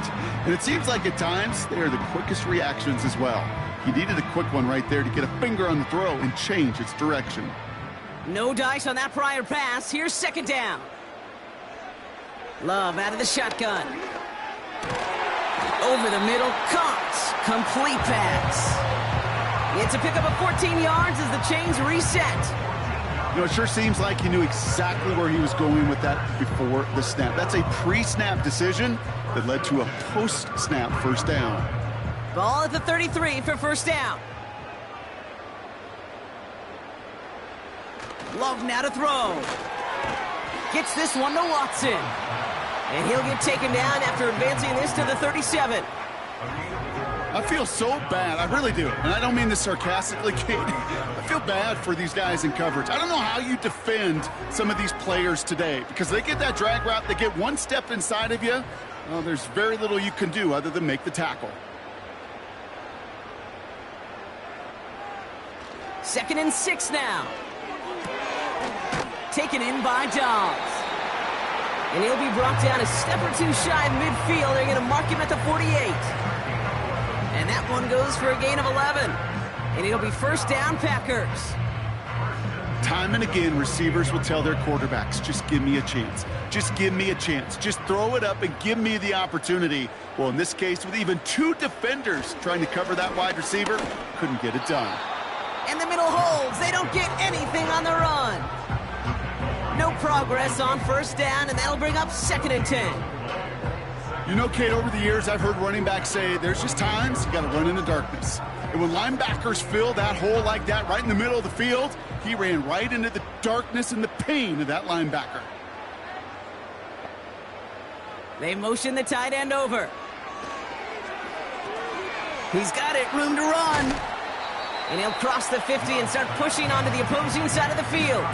And it seems like at times they are the quickest reactions as well. He needed a quick one right there to get a finger on the throw and change its direction. No dice on that prior pass. Here's 2nd down. Love out of the shotgun. Over the middle. Caught. Complete pass. It's a pickup of 14 yards as the chains reset. You know, it sure seems like he knew exactly where he was going with that before the snap. That's a pre-snap decision that led to a post-snap first down. Ball at the 33 for 1st down. Love now to throw. Gets this one to Watson. And he'll get taken down after advancing this to the 37. I feel so bad. I really do. And I don't mean this sarcastically, Kate. I feel bad for these guys in coverage. I don't know how you defend some of these players today, because they get that drag route, they get one step inside of you. Well, there's very little you can do other than make the tackle. 2nd and 6 now. Taken in by Dobbs. And he'll be brought down a step or two shy of midfield. They're going to mark him at the 48. And that one goes for a gain of 11. And it'll be 1st down, Packers. Time and again, receivers will tell their quarterbacks, just give me a chance. Just give me a chance. Just throw it up and give me the opportunity. Well, in this case, with even 2 defenders trying to cover that wide receiver, couldn't get it done. And the middle holds. They don't get anything on the run. No progress on 1st down, and that'll bring up 2nd and 10. You know, Kate, over the years, I've heard running backs say there's just times you got to run in the darkness. And when linebackers fill that hole like that right in the middle of the field, he ran right into the darkness and the pain of that linebacker. They motion the tight end over. He's got it, room to run. And he'll cross the 50 and start pushing onto the opposing side of the field.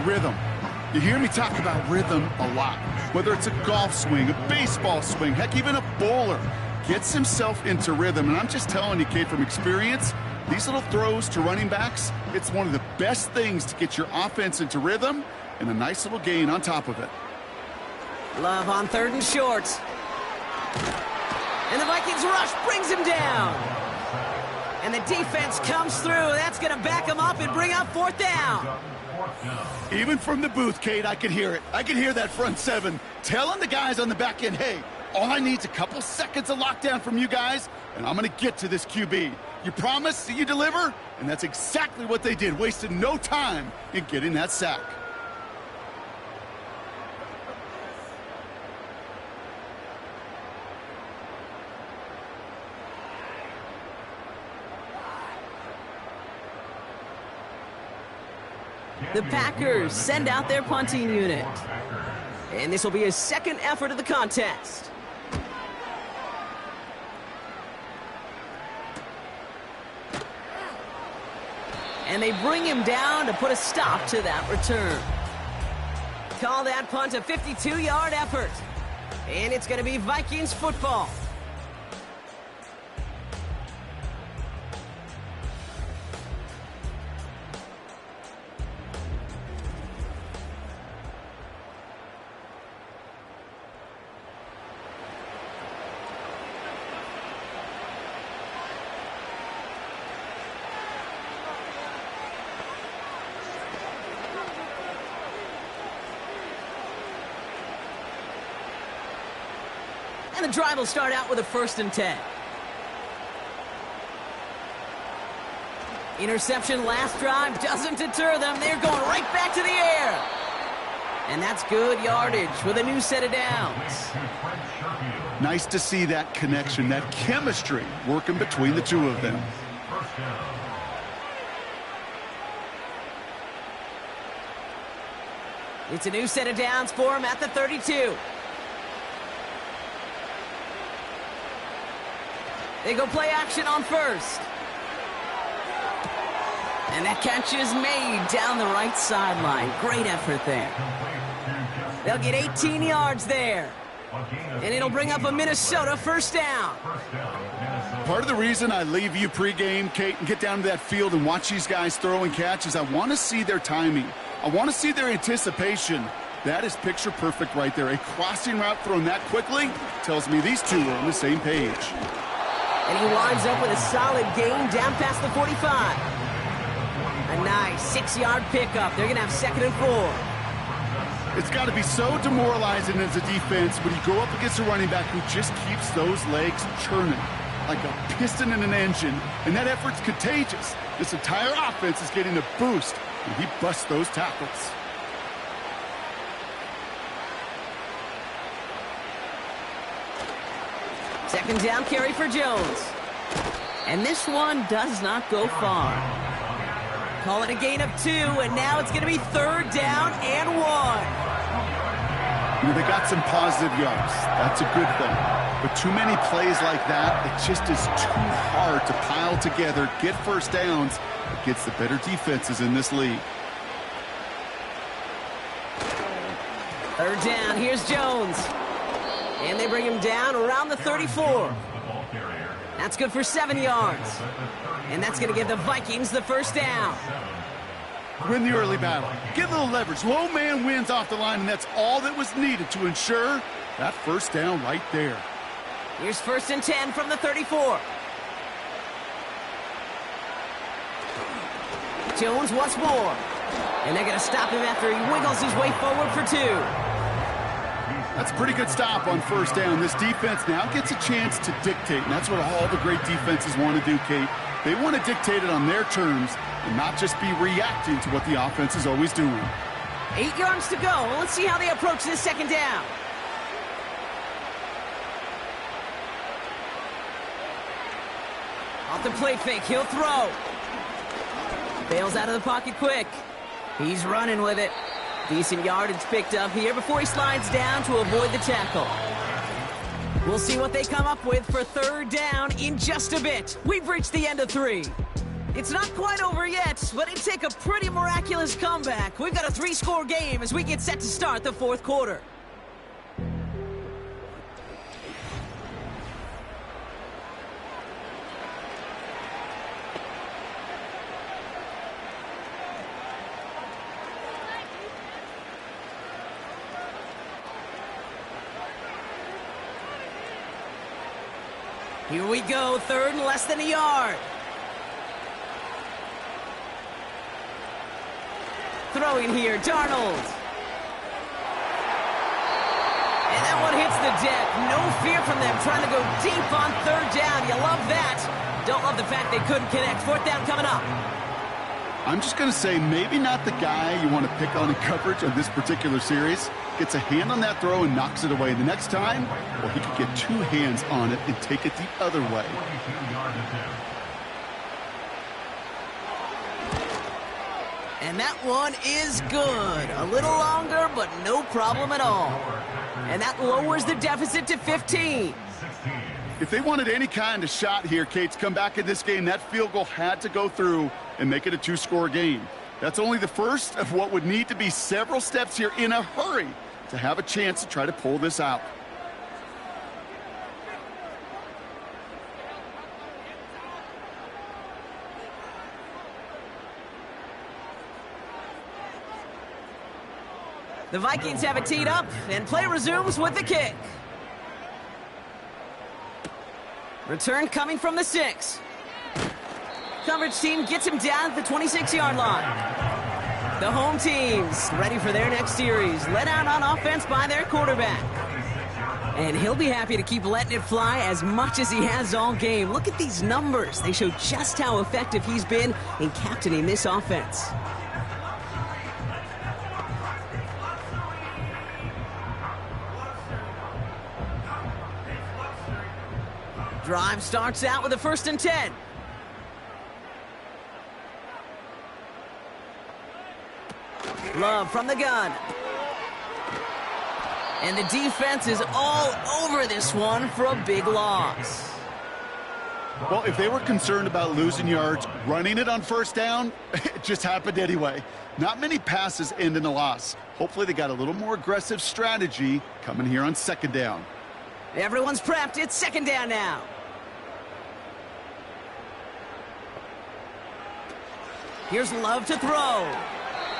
Rhythm. You hear me talk about rhythm a lot. Whether it's a golf swing, a baseball swing, heck, even a bowler gets himself into rhythm. And I'm just telling you, Kate, from experience, these little throws to running backs, it's one of the best things to get your offense into rhythm and a nice little gain on top of it. Love on 3rd and short. And the Vikings rush brings him down. And the defense comes through. That's going to back him up and bring up 4th down. Even from the booth, Kate, I could hear it. I could hear that front 7 telling the guys on the back end, hey, all I need is a couple seconds of lockdown from you guys, and I'm going to get to this QB. You promise that you deliver? And that's exactly what they did, wasted no time in getting that sack. The Packers send out their punting unit. And this will be his 2nd effort of the contest. And they bring him down to put a stop to that return. Call that punt a 52-yard effort. And it's going to be Vikings football. And the drive will start out with a 1st and 10. Interception last drive doesn't deter them. They're going right back to the air. And that's good yardage with a new set of downs. Nice to see that connection, that chemistry working between the two of them. It's a new set of downs for him at the 32. They go play action on 1st. And that catch is made down the right sideline. Great effort there. They'll get 18 yards there. And it'll bring up a Minnesota 1st down. Part of the reason I leave you pregame, Kate, and get down to that field and watch these guys throw and catch is I want to see their timing. I want to see their anticipation. That is picture perfect right there. A crossing route thrown that quickly tells me these two are on the same page. And he winds up with a solid gain down past the 45. A nice 6-yard pickup. They're going to have 2nd and 4. It's got to be so demoralizing as a defense when you go up against a running back who just keeps those legs churning like a piston in an engine, and that effort's contagious. This entire offense is getting a boost when he busts those tackles. Second down carry for Jones. And this one does not go far. Call it a gain of 2, and now it's going to be 3rd down and 1. You know, they got some positive yards. That's a good thing. But too many plays like that, it just is too hard to pile together, get 1st downs against the better defenses in this league. 3rd down, here's Jones. And they bring him down around the 34. That's good for 7 yards. And that's going to give the Vikings the 1st down. Win the early battle. Get a little leverage. Low man wins off the line, and that's all that was needed to ensure that 1st down right there. Here's 1st and 10 from the 34. Jones once more. And they're going to stop him after he wiggles his way forward for 2. That's a pretty good stop on 1st down. This defense now gets a chance to dictate, and that's what all the great defenses want to do, Kate. They want to dictate it on their terms and not just be reacting to what the offense is always doing. 8 yards to go. Let's see how they approach this 2nd down. Off the play fake, he'll throw. Bails out of the pocket quick. He's running with it. Decent yardage picked up here before he slides down to avoid the tackle. We'll see what they come up with for 3rd down in just a bit. We've reached the end of 3. It's not quite over yet, but it'd take a pretty miraculous comeback. We've got a 3-score game as we get set to start the 4th quarter. Here we go, third and less than a yard. Throwing here, Darnold. And that one hits the deck. No fear from them trying to go deep on third down. You love that. Don't love the fact they couldn't connect. Fourth down coming up. I'm just going to say maybe not the guy you want to pick on in coverage on this particular series. Gets a hand on that throw and knocks it away. The next time, well, he could get two hands on it and take it the other way. And that one is good. A little longer, but no problem at all. And that lowers the deficit to 15. If they wanted any kind of shot here, Kate, to come back in this game, that field goal had to go through and make it a two-score game. That's only the first of what would need to be several steps here in a hurry to have a chance to try to pull this out. The Vikings have it teed up, and play resumes with the kick. Return coming from the 6. Coverage team gets him down at the 26-yard line. The home team's ready for their next series, led out on offense by their quarterback. And he'll be happy to keep letting it fly as much as he has all game. Look at these numbers. They show just how effective he's been in captaining this offense. Drive starts out with a 1st and 10. Love from the gun. And the defense is all over this one for a big loss. Well, if they were concerned about losing yards, running it on 1st down, it just happened anyway. Not many passes end in a loss. Hopefully they got a little more aggressive strategy coming here on 2nd down. Everyone's prepped. It's 2nd down now. Here's Love to throw.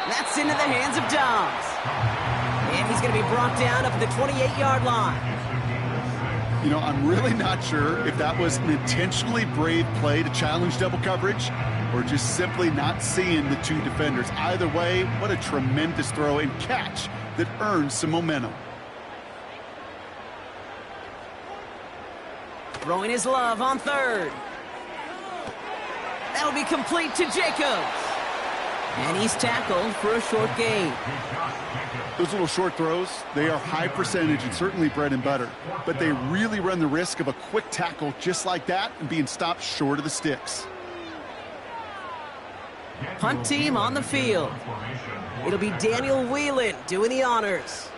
That's into the hands of Dobbs. And he's going to be brought down up at the 28-yard line. You know, I'm really not sure if that was an intentionally brave play to challenge double coverage or just simply not seeing the two defenders. Either way, what a tremendous throw and catch that earns some momentum. Throwing his Love on 3rd. That'll be complete to Jacobs. And he's tackled for a short gain. Those little short throws, they are high percentage and certainly bread and butter. But they really run the risk of a quick tackle just like that and being stopped short of the sticks. Punt team on the field. It'll be Daniel Whelan doing the honors.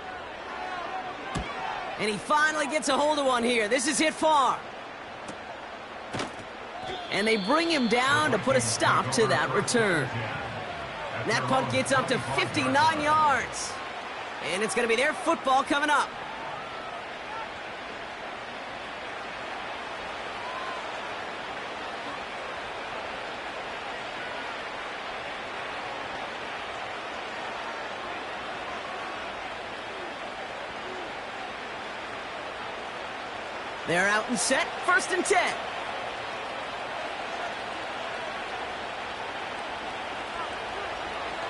And he finally gets a hold of one here. This is hit far. And they bring him down to put a stop to that return. That punt gets up to 59 yards. And it's going to be their football coming up. They're out and set. 1st and 10.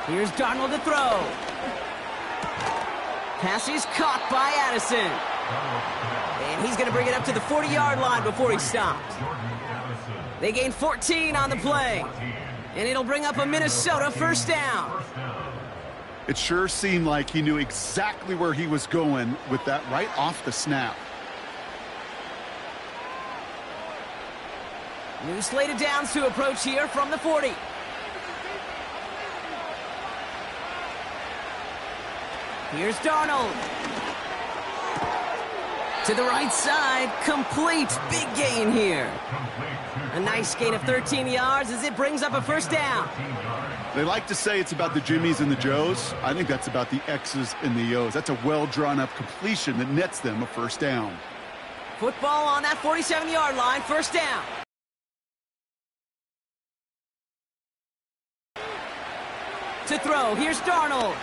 Here's Darnold to throw. Pass is caught by Addison. And he's going to bring it up to the 40-yard line before he stopped. They gain 14 on the play. And it'll bring up a Minnesota 1st down. It sure seemed like he knew exactly where he was going with that right off the snap. New slate of downs to approach here from the 40. Here's Darnold. To the right side, complete. Big gain here. A nice gain of 13 yards as it brings up a 1st down. They like to say it's about the Jimmies and the Joes. I think that's about the X's and the O's. That's a well-drawn-up completion that nets them a 1st down. Football on that 47-yard line, 1st down. To throw, here's Darnold.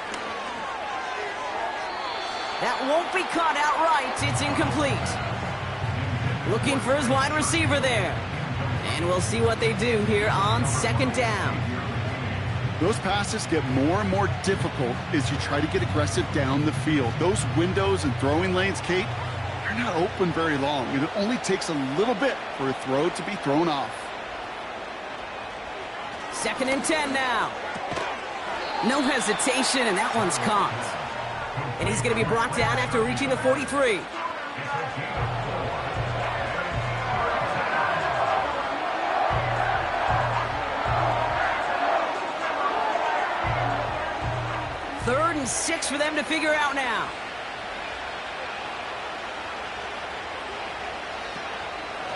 That won't be caught outright. It's incomplete. Looking for his wide receiver there. And we'll see what they do here on second down. Those passes get more and more difficult as you try to get aggressive down the field. Those windows and throwing lanes, Kate, they're not open very long. And it only takes a little bit for a throw to be thrown off. 2nd and 10 now. No hesitation, and that one's caught. And he's going to be brought down after reaching the 43. Third and 6 for them to figure out now.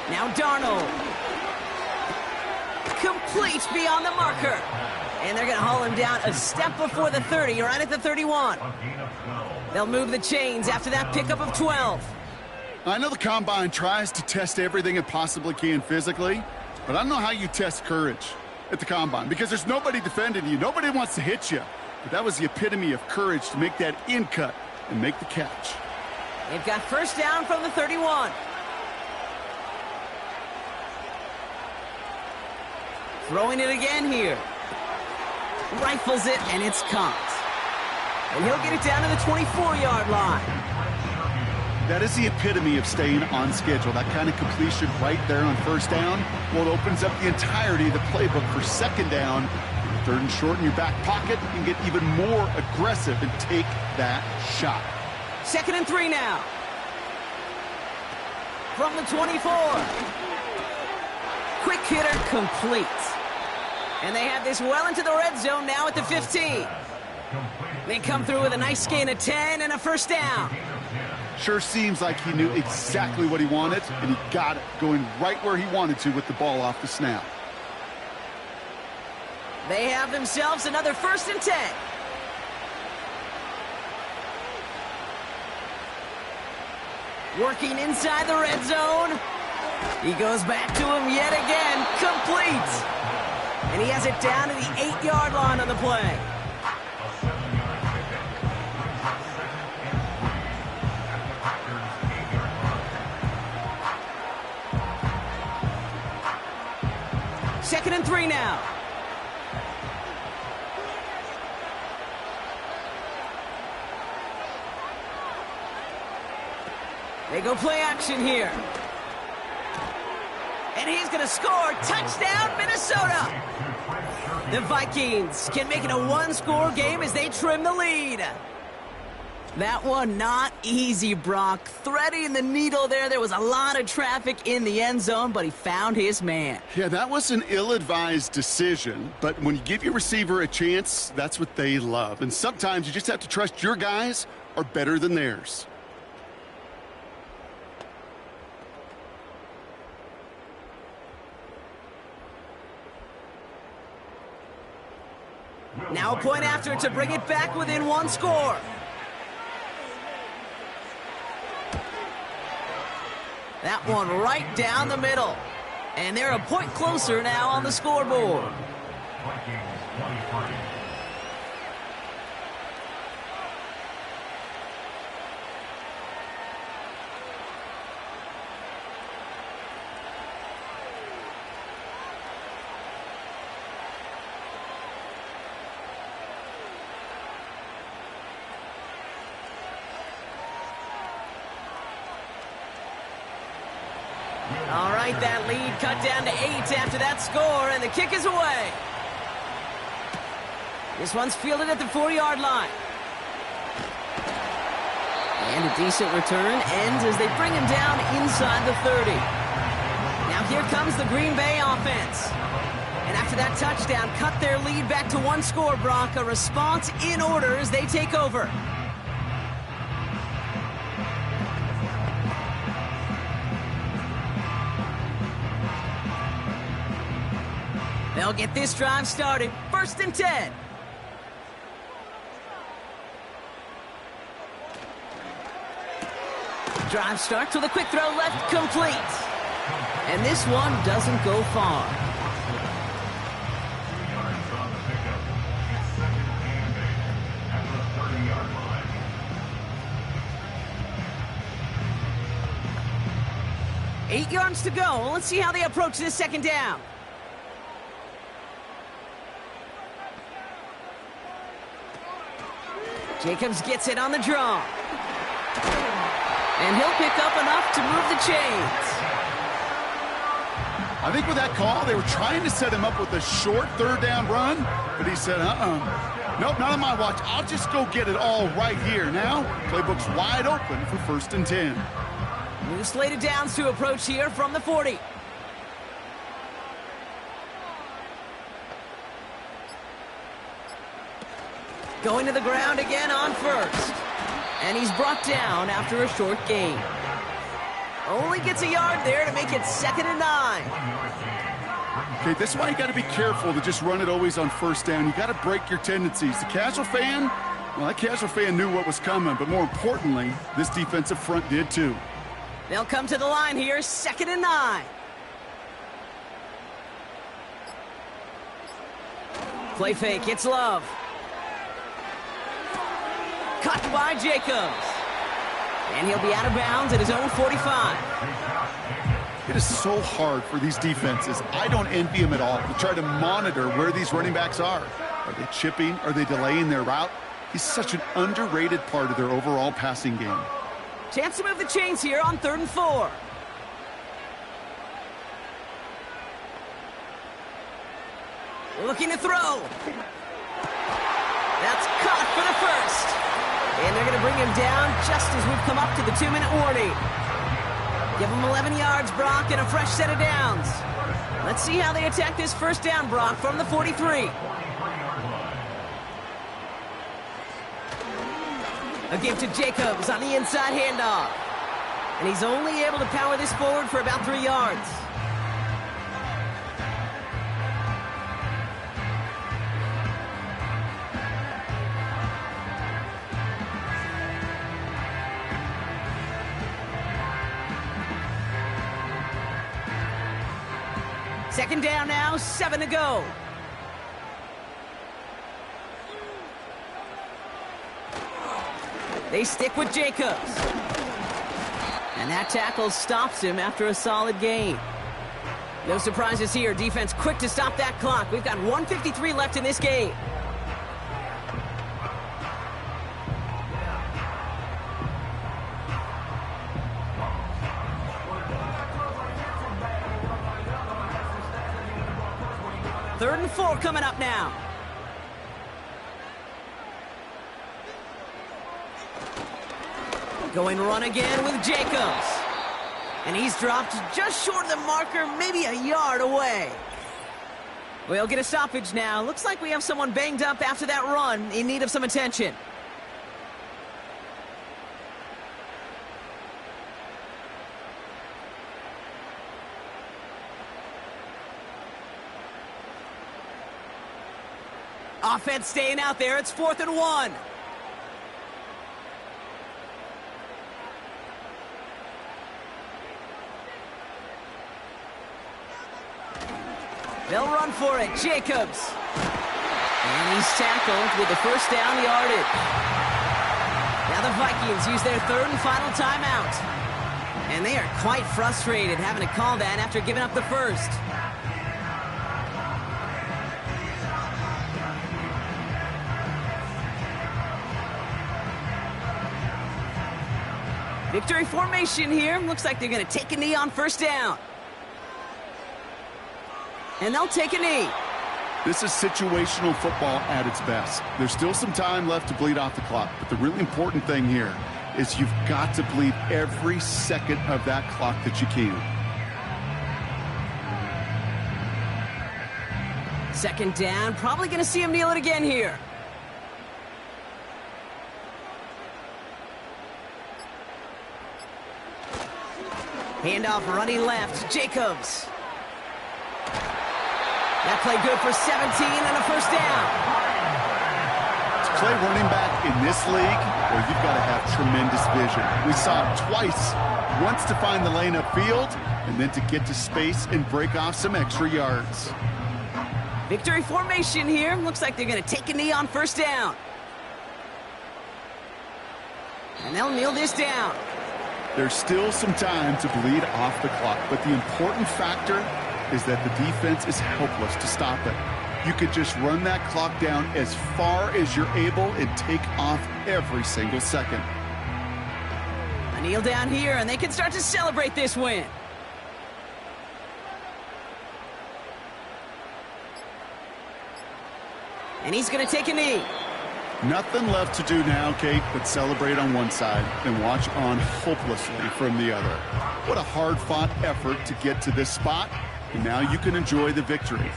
Now Darnold. Complete beyond the marker. And they're going to haul him down a step before the 30, right at the 31. They'll move the chains after that pickup of 12. I know the Combine tries to test everything it possibly can physically, but I don't know how you test courage at the Combine because there's nobody defending you. Nobody wants to hit you. But that was the epitome of courage to make that in cut and make the catch. They've got first down from the 31. Throwing it again here. Rifles it, and it's caught. And he'll get it down to the 24-yard line. That is the epitome of staying on schedule. That kind of completion right there on first down. Well, it opens up the entirety of the playbook for second down. Third and short in your back pocket, you can get even more aggressive and take that shot. 2nd and 3 now. From the 24. Quick hitter complete. And they have this well into the red zone now at the 15. They come through with a nice gain of 10 and a first down. Sure seems like he knew exactly what he wanted, and he got it, going right where he wanted to with the ball off the snap. They have themselves another 1st and 10. Working inside the red zone. He goes back to him yet again. Complete. And he has it down to the 8-yard line on the play. Second and 3 now. They go play action here. And he's going to score. Touchdown, Minnesota. The Vikings can make it a one-score game as they trim the lead. That one not easy, Brock. Threading the needle there. There was a lot of traffic in the end zone, but he found his man. Yeah, that was an ill-advised decision, but when you give your receiver a chance, that's what they love. And sometimes you just have to trust your guys are better than theirs. Now a point after to bring it back within one score. That one right down the middle. And they're a point closer now on the scoreboard. All right, that lead cut down to 8 after that score, and the kick is away. This one's fielded at the 4-yard line. And a decent return ends as they bring him down inside the 30. Now here comes the Green Bay offense. And after that touchdown, cut their lead back to one score, Brock. A response in order as they take over. They'll get this drive started. 1st and 10. Drive starts with a quick throw left, complete. And this one doesn't go far. 8 yards to go. Let's see how they approach this second down. Jacobs gets it on the draw. And he'll pick up enough to move the chains. I think with that call, they were trying to set him up with a short third down run, but he said, nope, not on my watch. I'll just go get it all right here. Now, playbook's wide open for 1st and 10. New slated downs to approach here from the 40. Going to the ground again on 1st. And he's brought down after a short gain. Only gets a yard there to make it 2nd and 9. Okay, this is why you got to be careful to just run it always on 1st down. You got to break your tendencies. The casual fan, well, that casual fan knew what was coming, but more importantly, this defensive front did too. They'll come to the line here, 2nd and 9. Play fake, it's Love. Cut by Jacobs. And he'll be out of bounds at his own 45. It is so hard for these defenses. I don't envy them at all to try to monitor where these running backs are. Are they chipping? Are they delaying their route? He's such an underrated part of their overall passing game. Chance to move the chains here on 3rd and 4. Looking to throw. That's caught for the 1st. And they're going to bring him down just as we've come up to the 2-minute warning. Give him 11 yards, Brock, and a fresh set of downs. Let's see how they attack this 1st down, Brock, from the 43. A give to Jacobs on the inside handoff. And he's only able to power this forward for about 3 yards. Second down now, 7 to go. They stick with Jacobs. And that tackle stops him after a solid gain. No surprises here. Defense quick to stop that clock. We've got 1:53 left in this game. Third and 4 coming up now. Going run again with Jacobs. And he's dropped just short of the marker, maybe a yard away. We'll get a stoppage now. Looks like we have someone banged up after that run in need of some attention. Offense staying out there. It's 4th and 1. They'll run for it. Jacobs. And he's tackled with the 1st down yardage. Now the Vikings use their 3rd and final timeout. And they are quite frustrated having to call that after giving up the 1st. Victory formation here. Looks like they're going to take a knee on 1st down. And they'll take a knee. This is situational football at its best. There's still some time left to bleed off the clock, but the really important thing here is you've got to bleed every second of that clock that you can. 2nd down. Probably going to see him kneel it again here. Handoff running left. Jacobs. That play good for 17 and a 1st down. To play running back in this league, well, you've got to have tremendous vision. We saw it twice. Once to find the lane upfield, and then to get to space and break off some extra yards. Victory formation here. Looks like they're going to take a knee on 1st down. And they'll kneel this down. There's still some time to bleed off the clock, but the important factor is that the defense is helpless to stop it. You could just run that clock down as far as you're able and take off every single second. A kneel down here, and they can start to celebrate this win. And he's going to take a knee. Nothing left to do now, Kate, but celebrate on one side and watch on hopelessly from the other. What a hard-fought effort to get to this spot, and now you can enjoy the victory.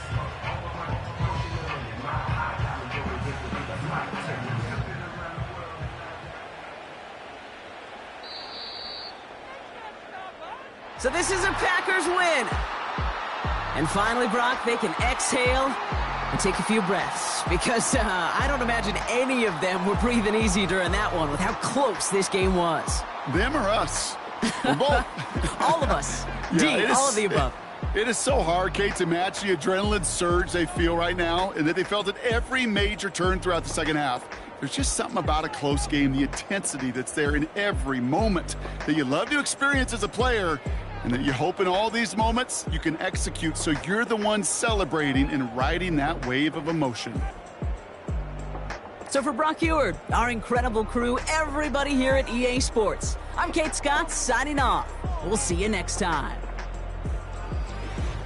So this is a Packers win. And finally, Brock, they can exhale and take a few breaths, because I don't imagine any of them were breathing easy during that one with how close this game was. Them or us? Or both. All of us. Yeah, all of the above. It is so hard, Kate, to match the adrenaline surge they feel right now and that they felt at every major turn throughout the second half. There's just something about a close game, the intensity that's there in every moment that you love to experience as a player, and that you hope in all these moments you can execute so you're the one celebrating and riding that wave of emotion. So for Brock Eward, our incredible crew, everybody here at EA Sports, I'm Kate Scott signing off. We'll see you next time.